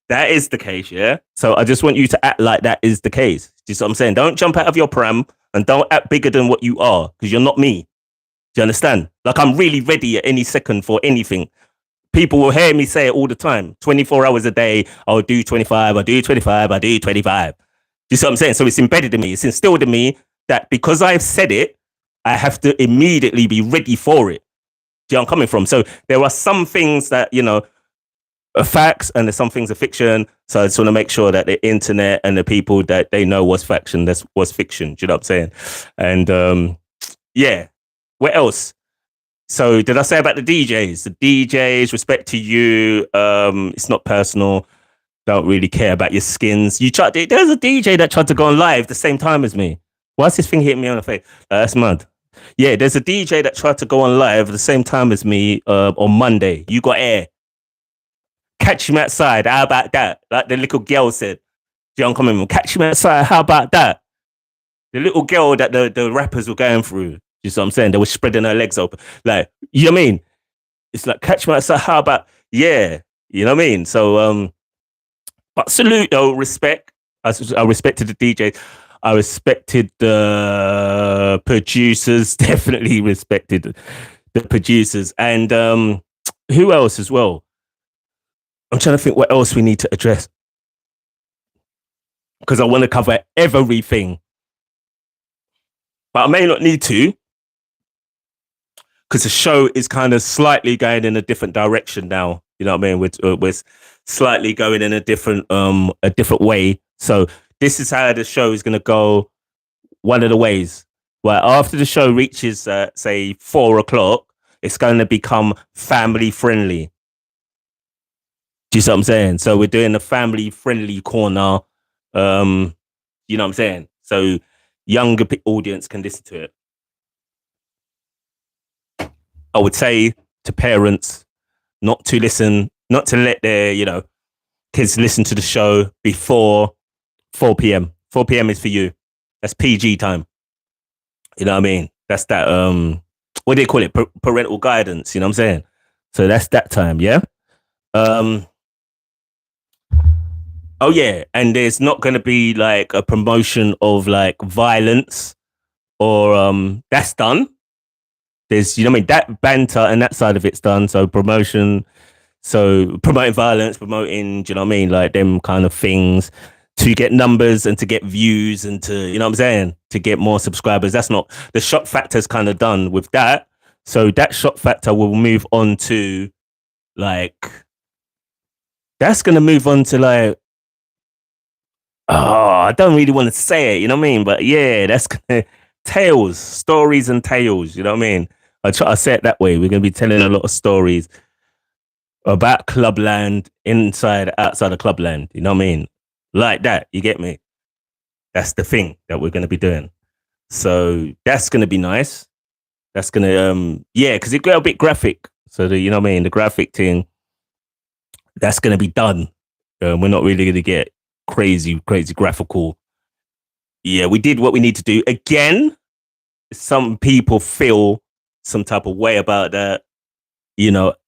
That is the case, yeah? So I just want you to act like that is the case. Do you see what I'm saying? Don't jump out of your pram and don't act bigger than what you are, because you're not me. Do you understand? Like, I'm really ready at any second for anything. People will hear me say it all the time. 24 hours a day, I'll do 25, I'll do 25, I'll do 25. Do you see what I'm saying? So it's embedded in me. It's instilled in me that because I've said it, I have to immediately be ready for it. Do you know where I'm coming from? So there are some things that, are facts and there's some things are fiction. So I just want to make sure that the internet and the people that they know what's fiction, that's what's fiction. Do you know what I'm saying? And yeah, what else? So did I say about the DJs? The DJs, respect to you. It's not personal. Don't really care about your skins. There's a DJ that tried to go on live the same time as me. Why is this thing hitting me on the face? That's mad. Yeah, there's a DJ that tried to go on live at the same time as me on Monday. You got air. Catch him outside. How about that? Like the little girl said. John coming from. Catch him outside. How about that? The little girl that the rappers were going through. You see what I'm saying? They were spreading her legs open. Like, you know what I mean? It's like catch me outside. How about yeah? You know what I mean? So but salute though, respect. I respected the DJ. I respected the producers. Definitely respected the producers, and who else as well? I'm trying to think what else we need to address because I want to cover everything, but I may not need to because the show is kind of slightly going in a different direction now. You know what I mean? We're slightly going in a different way. So this is how the show is going to go. One of the ways. Well, after the show reaches say 4 o'clock, it's going to become family friendly. Do you see what I'm saying? So we're doing a family friendly corner. You know what I'm saying? So younger audience can listen to it. I would say to parents not to let their, kids listen to the show before 4 p.m. 4 p.m. is for you. That's PG time. You know what I mean? That's that, what do they call it? Parental guidance, you know what I'm saying? So that's that time, yeah? Oh yeah, and there's not going to be like a promotion of like violence or that's done. There's, you know what I mean, that banter and that side of it's done. So promoting violence, promoting, do you know what I mean, like them kind of things to get numbers and to get views and to, you know what I'm saying, to get more subscribers. That's not, the shock factor's kind of done with that. So that shock factor will move on to like, that's going to move on to like, oh, I don't really want to say it, you know what I mean? But yeah, that's gonna tales, stories and tales, you know what I mean? I try to say it that way. We're gonna be telling a lot of stories about Clubland, inside, outside of Clubland, you know what I mean? Like that, you get me? That's the thing that we're gonna be doing. So that's gonna be nice. That's gonna yeah, because it got a bit graphic. So you know what I mean, the graphic thing, that's gonna be done. We're not really gonna get crazy graphical. Yeah, we did what we need to do. Again, some people feel some type of way about that,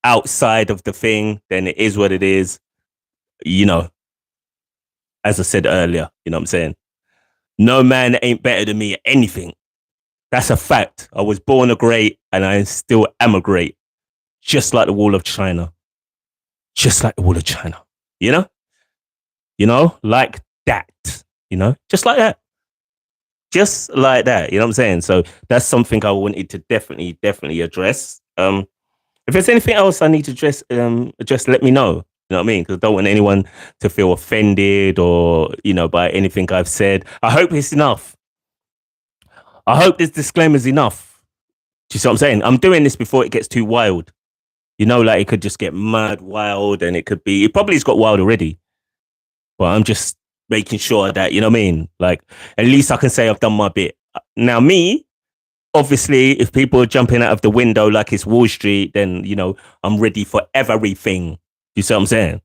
outside of the thing, then it is what it is. As I said earlier, you know what I'm saying? No man ain't better than me at anything. That's a fact. I was born a great and I still am a great. Just like the Wall of China. Just like the Wall of China. You know? Like that, just like that. Just like that, you know what I'm saying? So that's something I wanted to definitely address. If there's anything else I need to address, let me know. You know what I mean? Because I don't want anyone to feel offended or, by anything I've said. I hope it's enough. I hope this disclaimer's enough. Do you see what I'm saying? I'm doing this before it gets too wild. Like it could just get mad wild and it probably has got wild already. But I'm just making sure that, you know what I mean? Like, at least I can say I've done my bit. Now, me, obviously, if people are jumping out of the window like it's Wall Street, then, I'm ready for everything. You see what I'm saying?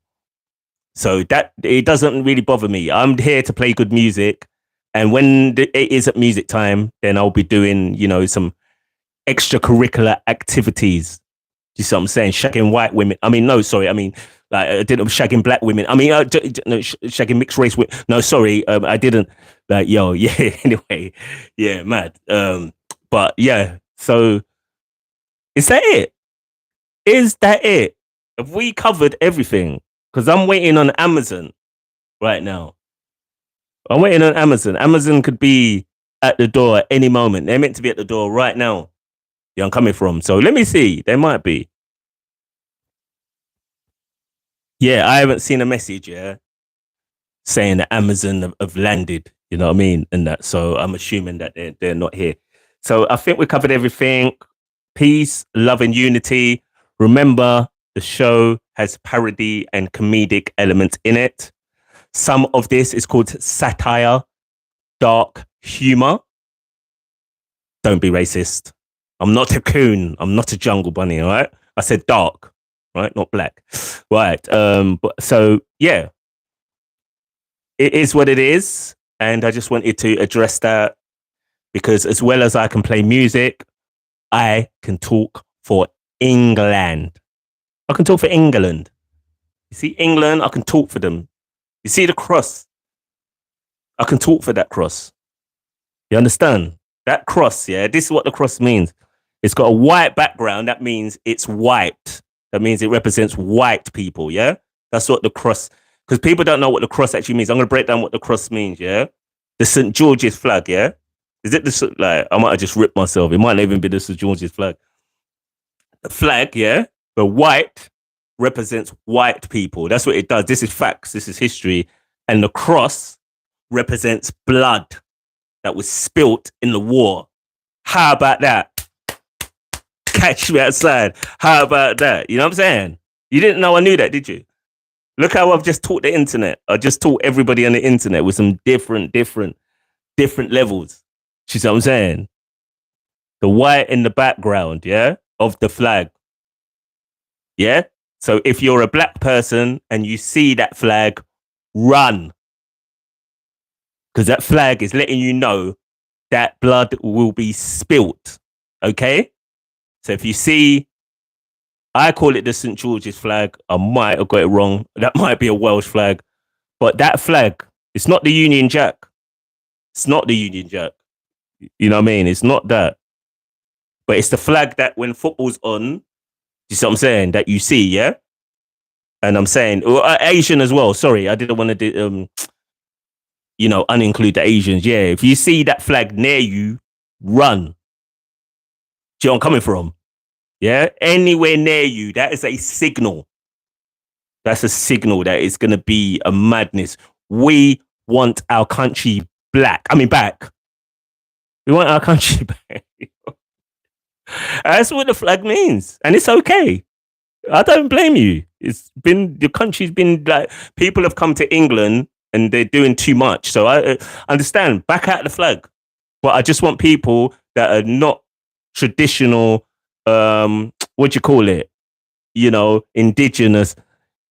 So that, it doesn't really bother me. I'm here to play good music. And when it is at music time, then I'll be doing, some extracurricular activities. You see what I'm saying? Shagging white women. Like I didn't shagging black women. Shagging mixed race women. No, sorry, I didn't. Like, yo, yeah. Anyway, yeah, mad. But yeah. So, is that it? Is that it? Have we covered everything? Because I'm waiting on Amazon right now. I'm waiting on Amazon. Amazon could be at the door at any moment. They're meant to be at the door right now. Yeah, I'm coming from. So let me see. They might be. Yeah, I haven't seen a message yet saying that Amazon have landed. You know what I mean? And that, so I'm assuming that they're not here. So I think we covered everything. Peace, love, and unity. Remember, the show has parody and comedic elements in it. Some of this is called satire, dark humor. Don't be racist. I'm not a coon. I'm not a jungle bunny. All right. I said dark, right? Not black. Right. But so yeah, it is what it is. And I just wanted to address that because as well as I can play music, I can talk for England. I can talk for England. You see, England, I can talk for them. You see the cross? I can talk for that cross. You understand? That cross, yeah, this is what the cross means. It's got a white background. That means it's white. That means it represents white people, yeah? That's what the cross, because people don't know what the cross actually means. I'm going to break down what the cross means, yeah? The St. George's flag, yeah? Is it the, like, I might have just ripped myself. It might not even be the St. George's flag. The flag, yeah? The white represents white people. That's what it does. This is facts. This is history. And the cross represents blood that was spilt in the war. How about that? Catch me outside. How about that? You know what I'm saying? You didn't know I knew that, did you? Look how I've just taught the internet. I just taught everybody on the internet with some different levels. You see what I'm saying? The white in the background, yeah, of the flag. Yeah? So if you're a black person and you see that flag, run. Because that flag is letting you know that blood will be spilt. Okay? So if you see, I call it the St. George's flag. I might have got it wrong. That might be a Welsh flag. But that flag, it's not the Union Jack. It's not the Union Jack. You know what I mean? It's not that. But it's the flag that when football's on, you see what I'm saying? That you see, yeah? And I'm saying, Asian as well. Sorry, I didn't want to do, uninclude the Asians. Yeah, if you see that flag near you, run. Do you know where I'm coming from? Yeah, anywhere near you, that is a signal. That's a signal that it's going to be a madness. We want our country back. We want our country back. That's what the flag means. And it's okay. I don't blame you. The country's been like, people have come to England and they're doing too much. So I understand, back out the flag. But I just want people that are not traditional, what do you call it? Indigenous. Do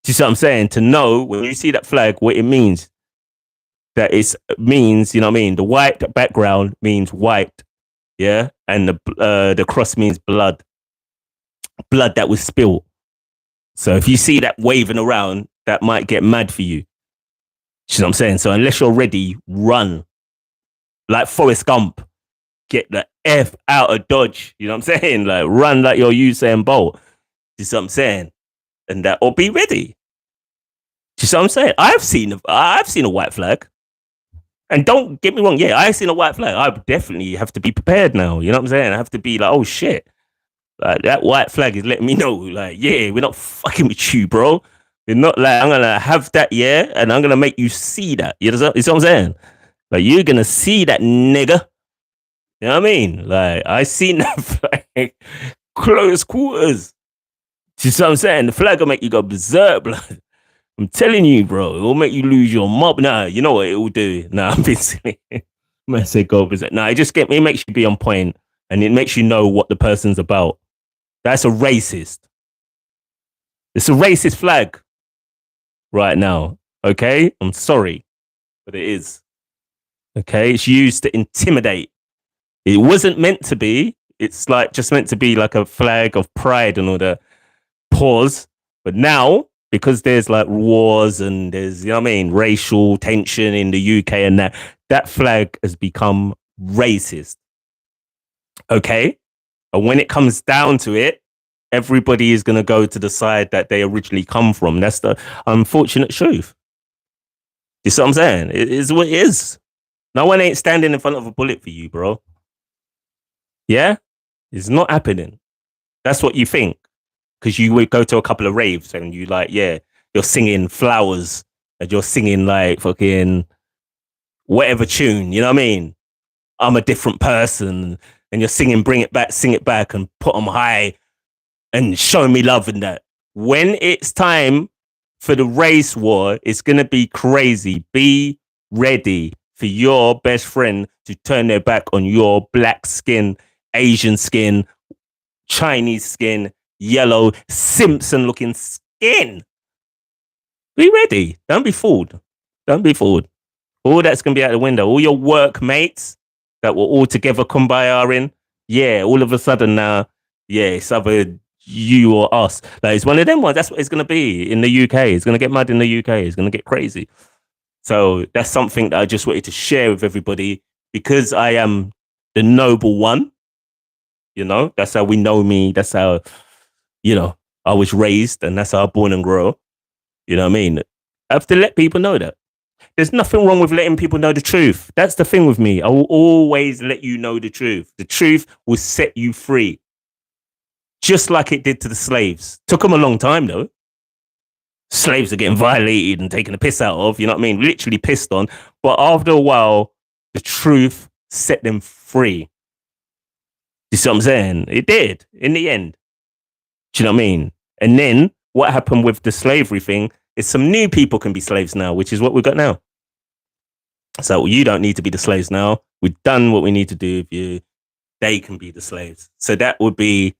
you see what I'm saying? To know when you see that flag, what it means. That it means, you know what I mean? The white background means white. Yeah. And the cross means blood. Blood that was spilled. So if you see that waving around, that might get mad for you. You know what I'm saying? So unless you're ready, run. Like Forrest Gump. Get the F out of Dodge. You know what I'm saying? Like run like you're Usain Bolt. You see what I'm saying? And that, or be ready. You see what I'm saying? I've seen a white flag. And don't get me wrong, yeah, I've seen a white flag. I definitely have to be prepared now. You know what I'm saying? I have to be like, oh shit. Like that white flag is letting me know, like, yeah, we're not fucking with you, bro. We're not like, I'm gonna have that, yeah, and I'm gonna make you see that. You know what I'm saying? Like you're gonna see that nigga. You know what I mean? Like I seen that flag close quarters. You see what I'm saying? The flag will make you go berserk, blood. I'm telling you, bro, it will make you lose your mob. Nah, you know what it will do? Nah, I'm being silly. I'm gonna say go berserk. Nah, it makes you be on point and it makes you know what the person's about. That's a racist. It's a racist flag right now. Okay? I'm sorry, but it is. Okay? It's used to intimidate. It wasn't meant to be. It's like just meant to be like a flag of pride and all that. Pause. But now, because there's like wars and there's, you know what I mean, racial tension in the UK and that flag has become racist. Okay? And when it comes down to it, everybody is going to go to the side that they originally come from. That's the unfortunate truth. You see what I'm saying? It is what it is. No one ain't standing in front of a bullet for you, bro. Yeah? It's not happening. That's what you think. Because you would go to a couple of raves and you like, yeah, you're singing Flowers and you're singing like fucking whatever tune, you know what I mean? I'm a different person. And you're singing Bring It Back, Sing It Back and Put 'em High and showing me love and that. When it's time for the race war, it's going to be crazy. Be ready for your best friend to turn their back on your black skin, Asian skin, Chinese skin, yellow, Simpson looking skin. Be ready. Don't be fooled. Don't be fooled. All that's going to be out the window. All your workmates that were all together kumbaya in, yeah, all of a sudden now, yeah, it's either you or us. Like, it's one of them ones. That's what it's going to be in the UK. It's going to get mad in the UK. It's going to get crazy. So that's something that I just wanted to share with everybody because I am the noble one. You know, that's how we know me. That's how, you know, I was raised and that's how I'm born and grow. You know what I mean? I have to let people know that. There's nothing wrong with letting people know the truth. That's the thing with me. I will always let you know the truth. The truth will set you free. Just like it did to the slaves. Took them a long time though. Slaves are getting violated and taken the piss out of, you know what I mean? Literally pissed on. But after a while, the truth set them free. You see what I'm saying? It did in the end. Do you know what I mean? And then what happened with the slavery thing is some new people can be slaves now, which is what we've got now. So you don't need to be the slaves now. We've done what we need to do with you. They can be the slaves. So that would be,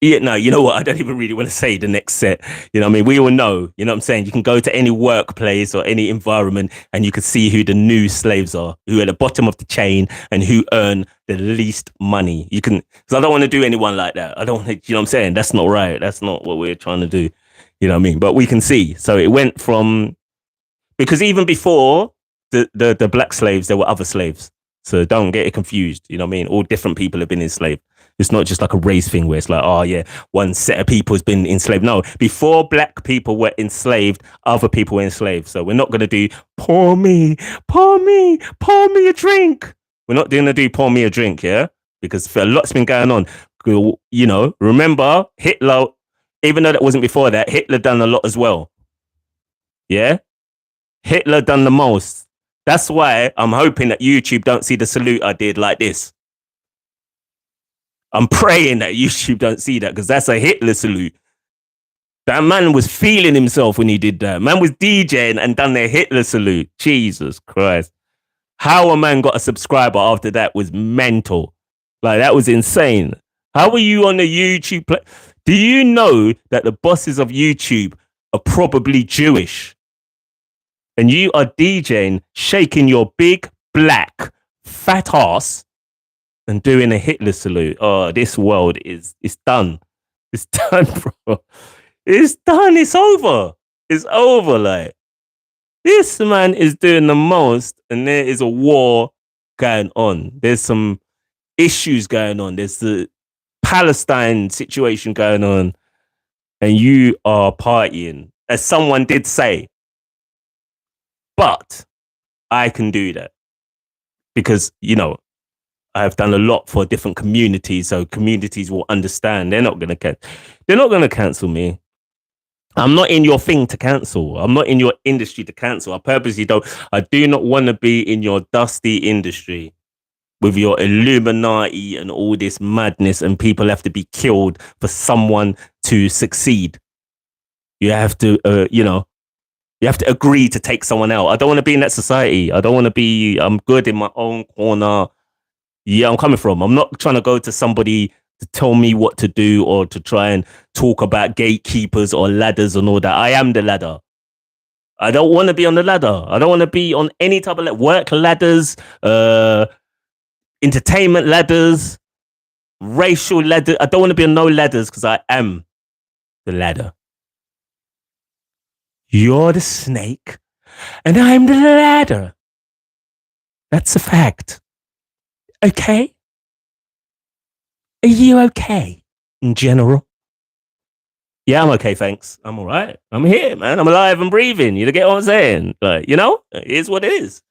yeah, no, you know what? I don't even really want to say the next set. You know what I mean? We all know, you know what I'm saying? You can go to any workplace or any environment and you can see who the new slaves are, who are at the bottom of the chain and who earn the least money. You can, because I don't want to do anyone like that. I don't want to, you know what I'm saying? That's not right. That's not what we're trying to do. You know what I mean? But we can see. So it went from, because even before the black slaves, there were other slaves. So don't get it confused. You know what I mean? All different people have been enslaved. It's not just like a race thing where it's like, oh yeah, one set of people has been enslaved. No, before black people were enslaved, other people were enslaved. So we're not going to do pour me a drink. We're not going to do pour me a drink, yeah? Because a lot's been going on. You know, remember Hitler, even though that wasn't before that, Hitler done a lot as well. Yeah? Hitler done the most. That's why I'm hoping that YouTube don't see the salute I did like this. I'm praying that YouTube don't see that because that's a Hitler salute. That man was feeling himself when he did that. Man was DJing and done their Hitler salute. Jesus Christ. How a man got a subscriber after that was mental. Like, that was insane. How were you on the YouTube? Do you know that the bosses of YouTube are probably Jewish? And you are DJing, shaking your big, black, fat ass and doing a Hitler salute. Oh, this world it's done. It's done, bro. It's done. It's over. It's over. Like, this man is doing the most, and there is a war going on. There's some issues going on. There's the Palestine situation going on, and you are partying, as someone did say. But I can do that because, you know, I've done a lot for different communities, so communities will understand. They're not going to cancel me. I'm not in your thing to cancel. I'm not in your industry to cancel. I do not want to be in your dusty industry with your Illuminati and all this madness, and people have to be killed for someone to succeed. You have to, you have to agree to take someone out. I don't want to be in that society. I'm good in my own corner. Yeah, I'm coming from. I'm not trying to go to somebody to tell me what to do or to try and talk about gatekeepers or ladders and all that. I am the ladder. I don't want to be on the ladder. I don't want to be on any type of work ladders, entertainment ladders, racial ladders. I don't want to be on no ladders because I am the ladder. You're the snake and I'm the ladder. That's a fact. Okay? Are you okay in general? Yeah, I'm okay, thanks. I'm all right. I'm here, man. I'm alive and breathing. You get what I'm saying? Like, you know, it is what it is.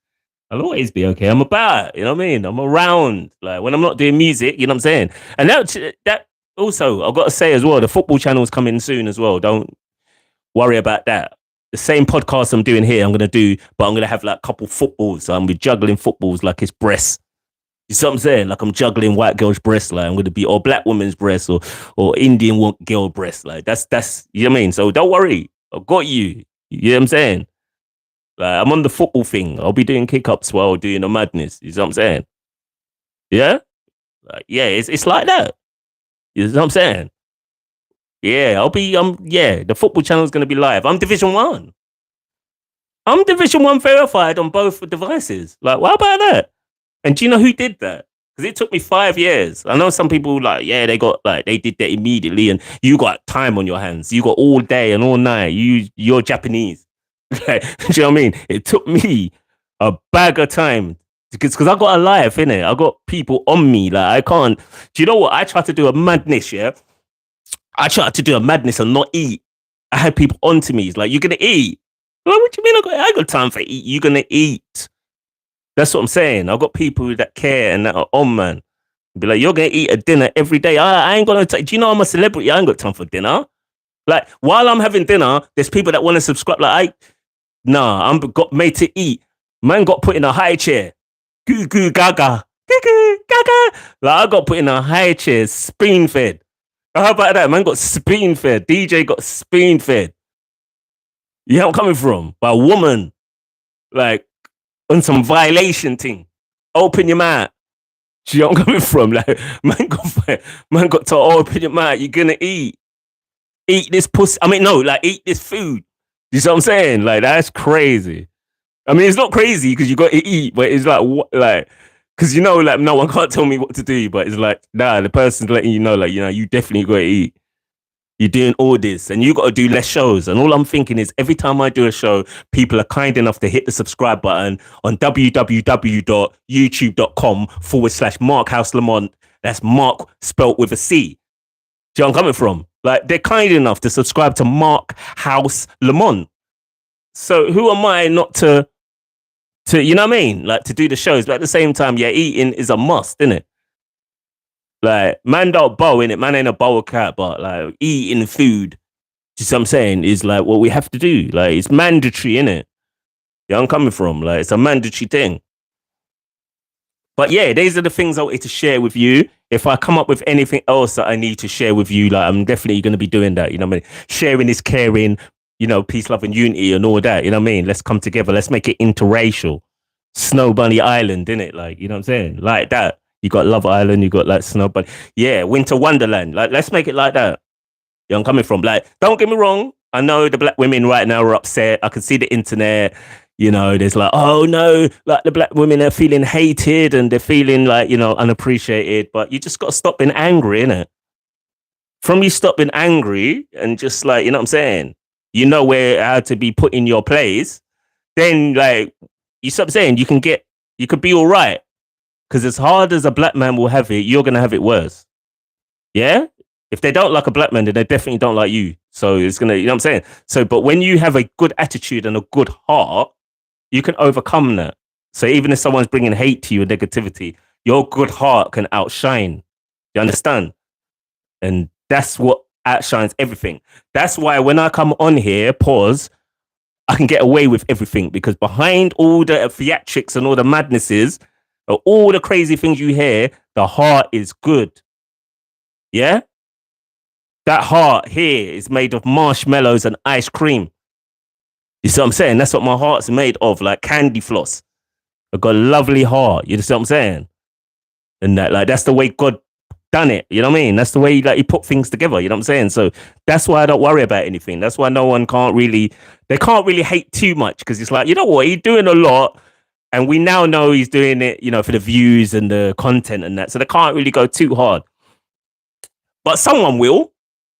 I'll always be okay. I'm about, you know what I mean? I'm around. Like, when I'm not doing music, you know what I'm saying? And that also, I've got to say as well, the football channel's coming soon as well. Don't worry about that. The same podcast I'm doing here, I'm going to do, but I'm going to have like a couple footballs. So I'm going to be juggling footballs like it's breasts. You see what I'm saying? Like, I'm juggling white girl's breasts. Like, I'm going to be, or black woman's breasts, or Indian girl breasts. Like, that's, you know what I mean? So don't worry. I've got you. You know what I'm saying? Like, I'm on the football thing. I'll be doing kick-ups while doing the madness. You see what I'm saying? Yeah? Like, yeah, it's like that. You see what I'm saying? Yeah, the football channel's going to be live. I'm Division 1. I'm Division 1 verified on both devices. Like, what about that? And do you know who did that? Because it took me 5 years. I know some people like, yeah, they did that immediately, and you got time on your hands. You got all day and all night. You're Japanese. Like, do you know what I mean? It took me a bag of time because I got a life, innit? I got people on me. Like, I can't. Do you know what? I tried to do a madness, yeah? I tried to do a madness and not eat. I had people onto me. It's like, you're gonna eat. Like, what do you mean? I ain't got time for eat. You're gonna eat. That's what I'm saying. I've got people that care and that are on, man. Be like, you're gonna eat a dinner every day. I ain't gonna take. Do you know I'm a celebrity? I ain't got time for dinner. Like, while I'm having dinner, there's people that want to subscribe. Like, I'm got made to eat. Man got put in a high chair. Goo goo gaga. Goo goo gaga. Like, I got put in a high chair, spoon fed. How about that? Man got spoon fed. DJ got spoon fed. You know where I'm coming from? By a woman. Like, on some violation thing. Open your mouth. Do you know where I'm coming from? Like, man got to open your mouth. You're gonna eat. Eat this pussy. I mean, no, like, eat this food. You see what I'm saying? Like, that's crazy. I mean, it's not crazy because you got to eat, but it's like, what, like, because you know, like, no one can't tell me what to do, but it's like, nah, the person's letting you know, like, you know, you definitely got to eat. You're doing all this and you got to do less shows. And all I'm thinking is every time I do a show, people are kind enough to hit the subscribe button on www.youtube.com/Mark House Lamont. That's Mark spelt with a C. Do you know where I'm coming from? Like, they're kind enough to subscribe to Mark House Lamont. So who am I not to, you know what I mean? Like, to do the shows. But at the same time, yeah, eating is a must, isn't it? Like, man don't bow in it. Man ain't a bow cat, but like eating food, just what I'm saying, is like what we have to do. Like, it's mandatory, innit? Yeah, I'm coming from. Like, it's a mandatory thing. But yeah, these are the things I wanted to share with you. If I come up with anything else that I need to share with you, like, I'm definitely going to be doing that. You know what I mean? Sharing is caring, you know, peace, love, and unity and all that. You know what I mean? Let's come together. Let's make it interracial. Snow Bunny Island, innit? Like, you know what I'm saying? Like that. You got Love Island, you got like Snow Bunny. Yeah, Winter Wonderland. Like, let's make it like that. Yeah, I'm coming from. Like, don't get me wrong. I know the black women right now are upset. I can see the internet. You know, there's like, oh no, like the black women are feeling hated and they're feeling like, you know, unappreciated. But you just got to stop being angry, innit? From you stop being angry and just like, you know what I'm saying? You know how to be put in your place. Then like, you stop saying you could be all right. Because as hard as a black man will have it, you're going to have it worse. Yeah? If they don't like a black man, then they definitely don't like you. So it's going to, you know what I'm saying? So, but when you have a good attitude and a good heart, you can overcome that. So even if someone's bringing hate to you and negativity, your good heart can outshine. You understand? And that's what outshines everything. That's why when I come on here, pause, I can get away with everything because behind all the theatrics and all the madnesses, all the crazy things you hear, the heart is good. Yeah? That heart here is made of marshmallows and ice cream. You see what I'm saying? That's what my heart's made of, like candy floss. I've got a lovely heart. You see what I'm saying? And that, like, that's the way God done it. You know what I mean? That's the way, like, he put things together. You know what I'm saying? So that's why I don't worry about anything. That's why no one can't really hate too much because it's like, you know what? He's doing a lot. And we now know he's doing it, you know, for the views and the content and that. So they can't really go too hard. But someone will,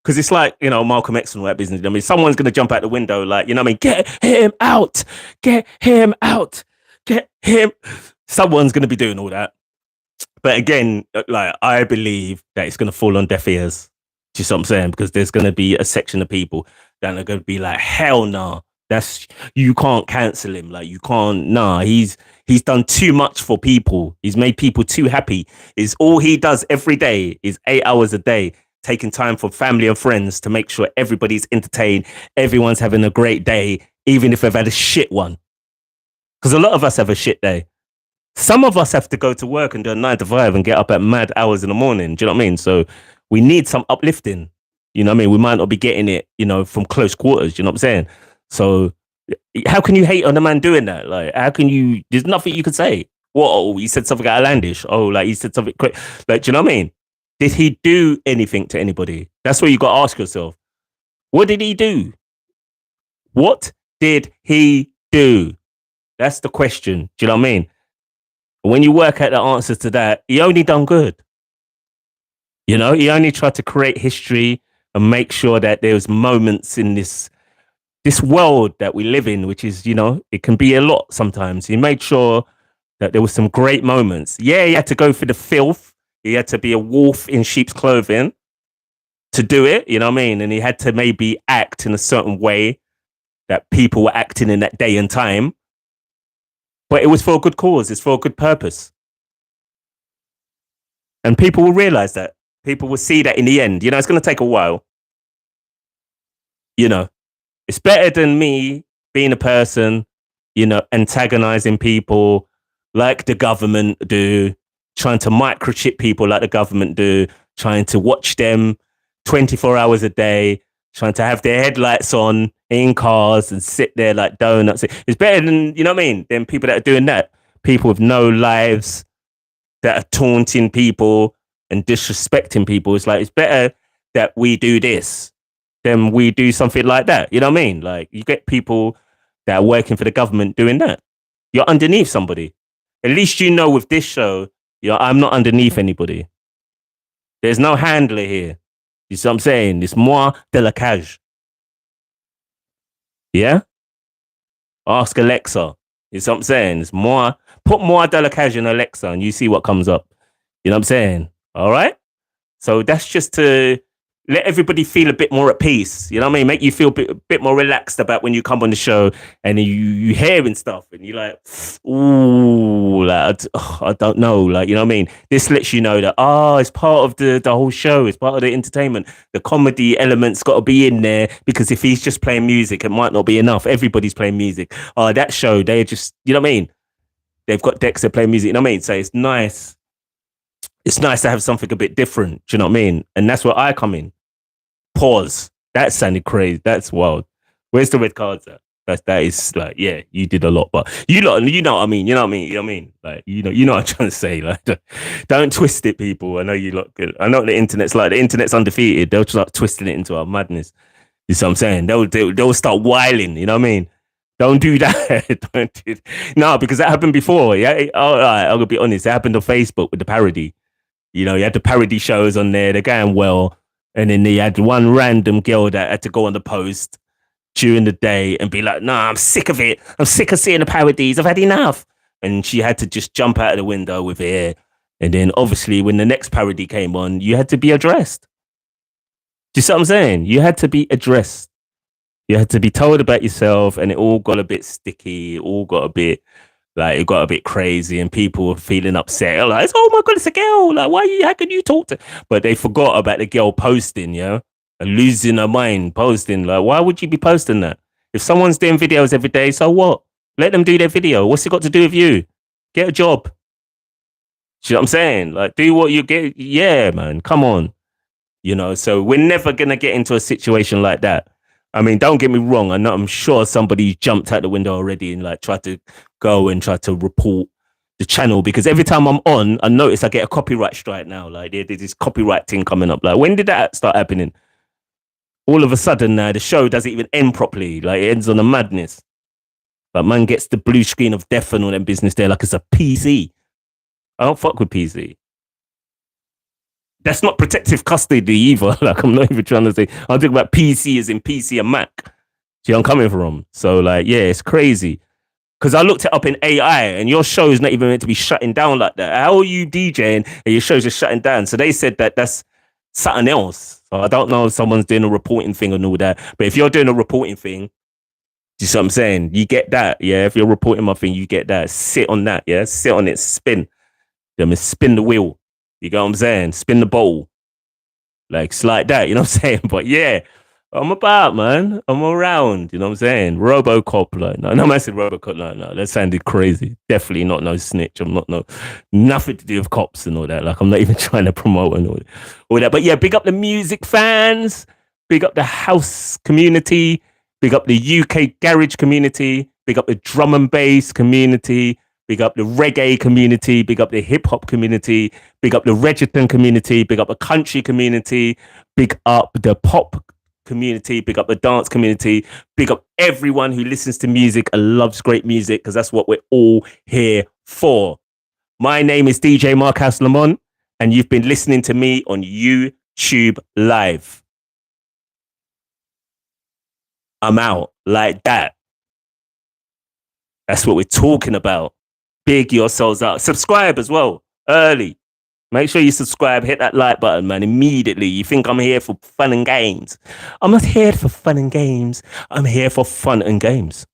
because it's like, you know, Malcolm X and all that business. I mean, someone's going to jump out the window like, you know what I mean? Get him out. Get him out. Get him. Someone's going to be doing all that. But again, like, I believe that it's going to fall on deaf ears. Do you see what I'm saying? Because there's going to be a section of people that are going to be like, hell no. You can't cancel him. Like, you can't. Nah, he's done too much for people. He's made people too happy. Is all he does every day is 8 hours a day, taking time for family and friends to make sure everybody's entertained. Everyone's having a great day, even if they've had a shit one. Because a lot of us have a shit day. Some of us have to go to work and do a 9 to 5 and get up at mad hours in the morning. Do you know what I mean? So we need some uplifting. You know what I mean? We might not be getting it, you know, from close quarters. You know what I'm saying? So how can you hate on a man doing that? Like, how can you? There's nothing you can say. What? Oh, he said something outlandish. Oh, like he said something quick. Like, do you know what I mean? Did he do anything to anybody? That's what you got to ask yourself. What did he do? What did he do? That's the question. Do you know what I mean? When you work out the answers to that, he only done good. You know, he only tried to create history and make sure that there's moments in this world that we live in, which is, you know, it can be a lot sometimes. He made sure that there was some great moments. Yeah, he had to go for the filth. He had to be a wolf in sheep's clothing to do it, you know what I mean? And he had to maybe act in a certain way that people were acting in that day and time. But it was for a good cause. It's for a good purpose. And people will realize that. People will see that in the end. You know, it's going to take a while. You know, it's better than me being a person, you know, antagonizing people like the government do, trying to microchip people like the government do, trying to watch them 24 hours a day, trying to have their headlights on in cars and sit there like donuts. It's better than, you know what I mean, than people that are doing that. People with no lives that are taunting people and disrespecting people. It's like, it's better that we do this than we do something like that. You know what I mean? Like, you get people that are working for the government doing that. You're underneath somebody. At least you know with this show, you know, I'm not underneath anybody. There's no handler here. You see what I'm saying? It's moi de la cage. Yeah? Ask Alexa. You see what I'm saying? It's moi. Put moi de la cage in Alexa and you see what comes up. You know what I'm saying? All right? So that's just to let everybody feel a bit more at peace. You know what I mean? Make you feel a bit more relaxed about when you come on the show and you hearing stuff and you're like, ooh, like, I don't know. Like, you know what I mean? This lets you know that, it's part of the whole show. It's part of the entertainment. The comedy element's got to be in there because if he's just playing music, it might not be enough. Everybody's playing music. That show, they just, you know what I mean? They've got decks that play music. You know what I mean? So it's nice. It's nice to have something a bit different. Do you know what I mean? And that's where I come in. Pause. That sounded crazy. That's wild. Where's the red cards at? That is like, yeah, you did a lot, but you know what I mean. You know what I mean. You know what I mean. Like, you know what I'm trying to say. Like, don't twist it, people. I know you look good. I know what the internet's like. The internet's undefeated. They'll start twisting it into our madness. You see what I'm saying? They'll start whiling. You know what I mean? Don't do that. Don't do No, because that happened before. Yeah. All right. I'll be honest. It happened on Facebook with the parody. You know, you had the parody shows on there. They're going well. And then they had one random girl that had to go on the post during the day and be like, nah, I'm sick of it. I'm sick of seeing the parodies. I've had enough. And she had to just jump out of the window with it. And then obviously when the next parody came on, you had to be addressed. Do you see what I'm saying? You had to be addressed. You had to be told about yourself and it all got a bit sticky. It all got a bit, like, it got a bit crazy and people were feeling upset. Like, oh my God, it's a girl. Like, how can you talk to? But they forgot about the girl posting, yeah? And losing her mind, posting. Like, why would you be posting that? If someone's doing videos every day, so what? Let them do their video. What's it got to do with you? Get a job. See what I'm saying? Like, do what you get. Yeah, man, come on. You know, so we're never going to get into a situation like that. I mean, don't get me wrong. I'm sure somebody jumped out the window already and like tried to go and try to report the channel because every time I'm on, I notice I get a copyright strike now. Like there's this copyright thing coming up. Like when did that start happening? All of a sudden now the show doesn't even end properly. Like it ends on a madness. Like man gets the blue screen of death and all that business there like it's a PC. I don't fuck with PC. That's not protective custody either. Like I'm not even trying to say. I'm talking about PC as in PC and Mac. See where I'm coming from? So like, yeah, it's crazy. Because I looked it up in AI and your show is not even meant to be shutting down like that. How are you DJing and your show's just shutting down? So they said that that's something else. So I don't know if someone's doing a reporting thing and all that. But if you're doing a reporting thing, you see what I'm saying? You get that, yeah? If you're reporting my thing, you get that. Sit on that, yeah? Sit on it, spin. Spin the wheel. You get what I'm saying? Spin the bowl. Like, it's like that, you know what I'm saying? But yeah, I'm about, man. I'm around, you know what I'm saying? Robocop, like, no, I said Robocop, no, that sounded crazy. Definitely not no snitch. I'm not nothing to do with cops and all that. Like, I'm not even trying to promote and all that. But yeah, big up the music fans, big up the house community, big up the UK garage community, big up the drum and bass community, big up the reggae community, big up the hip hop community, big up the reggaeton community, big up the country community, big up the pop community, big up the dance community, big up everyone who listens to music and loves great music because that's what we're all here for. My name is DJ Marcus Lamont, and you've been listening to me on YouTube Live. I'm out like that. That's what we're talking about. Big yourselves out. Subscribe as well, early. Make sure you subscribe, hit that like button, man, immediately. You think I'm here for fun and games. I'm not here for fun and games. I'm here for fun and games.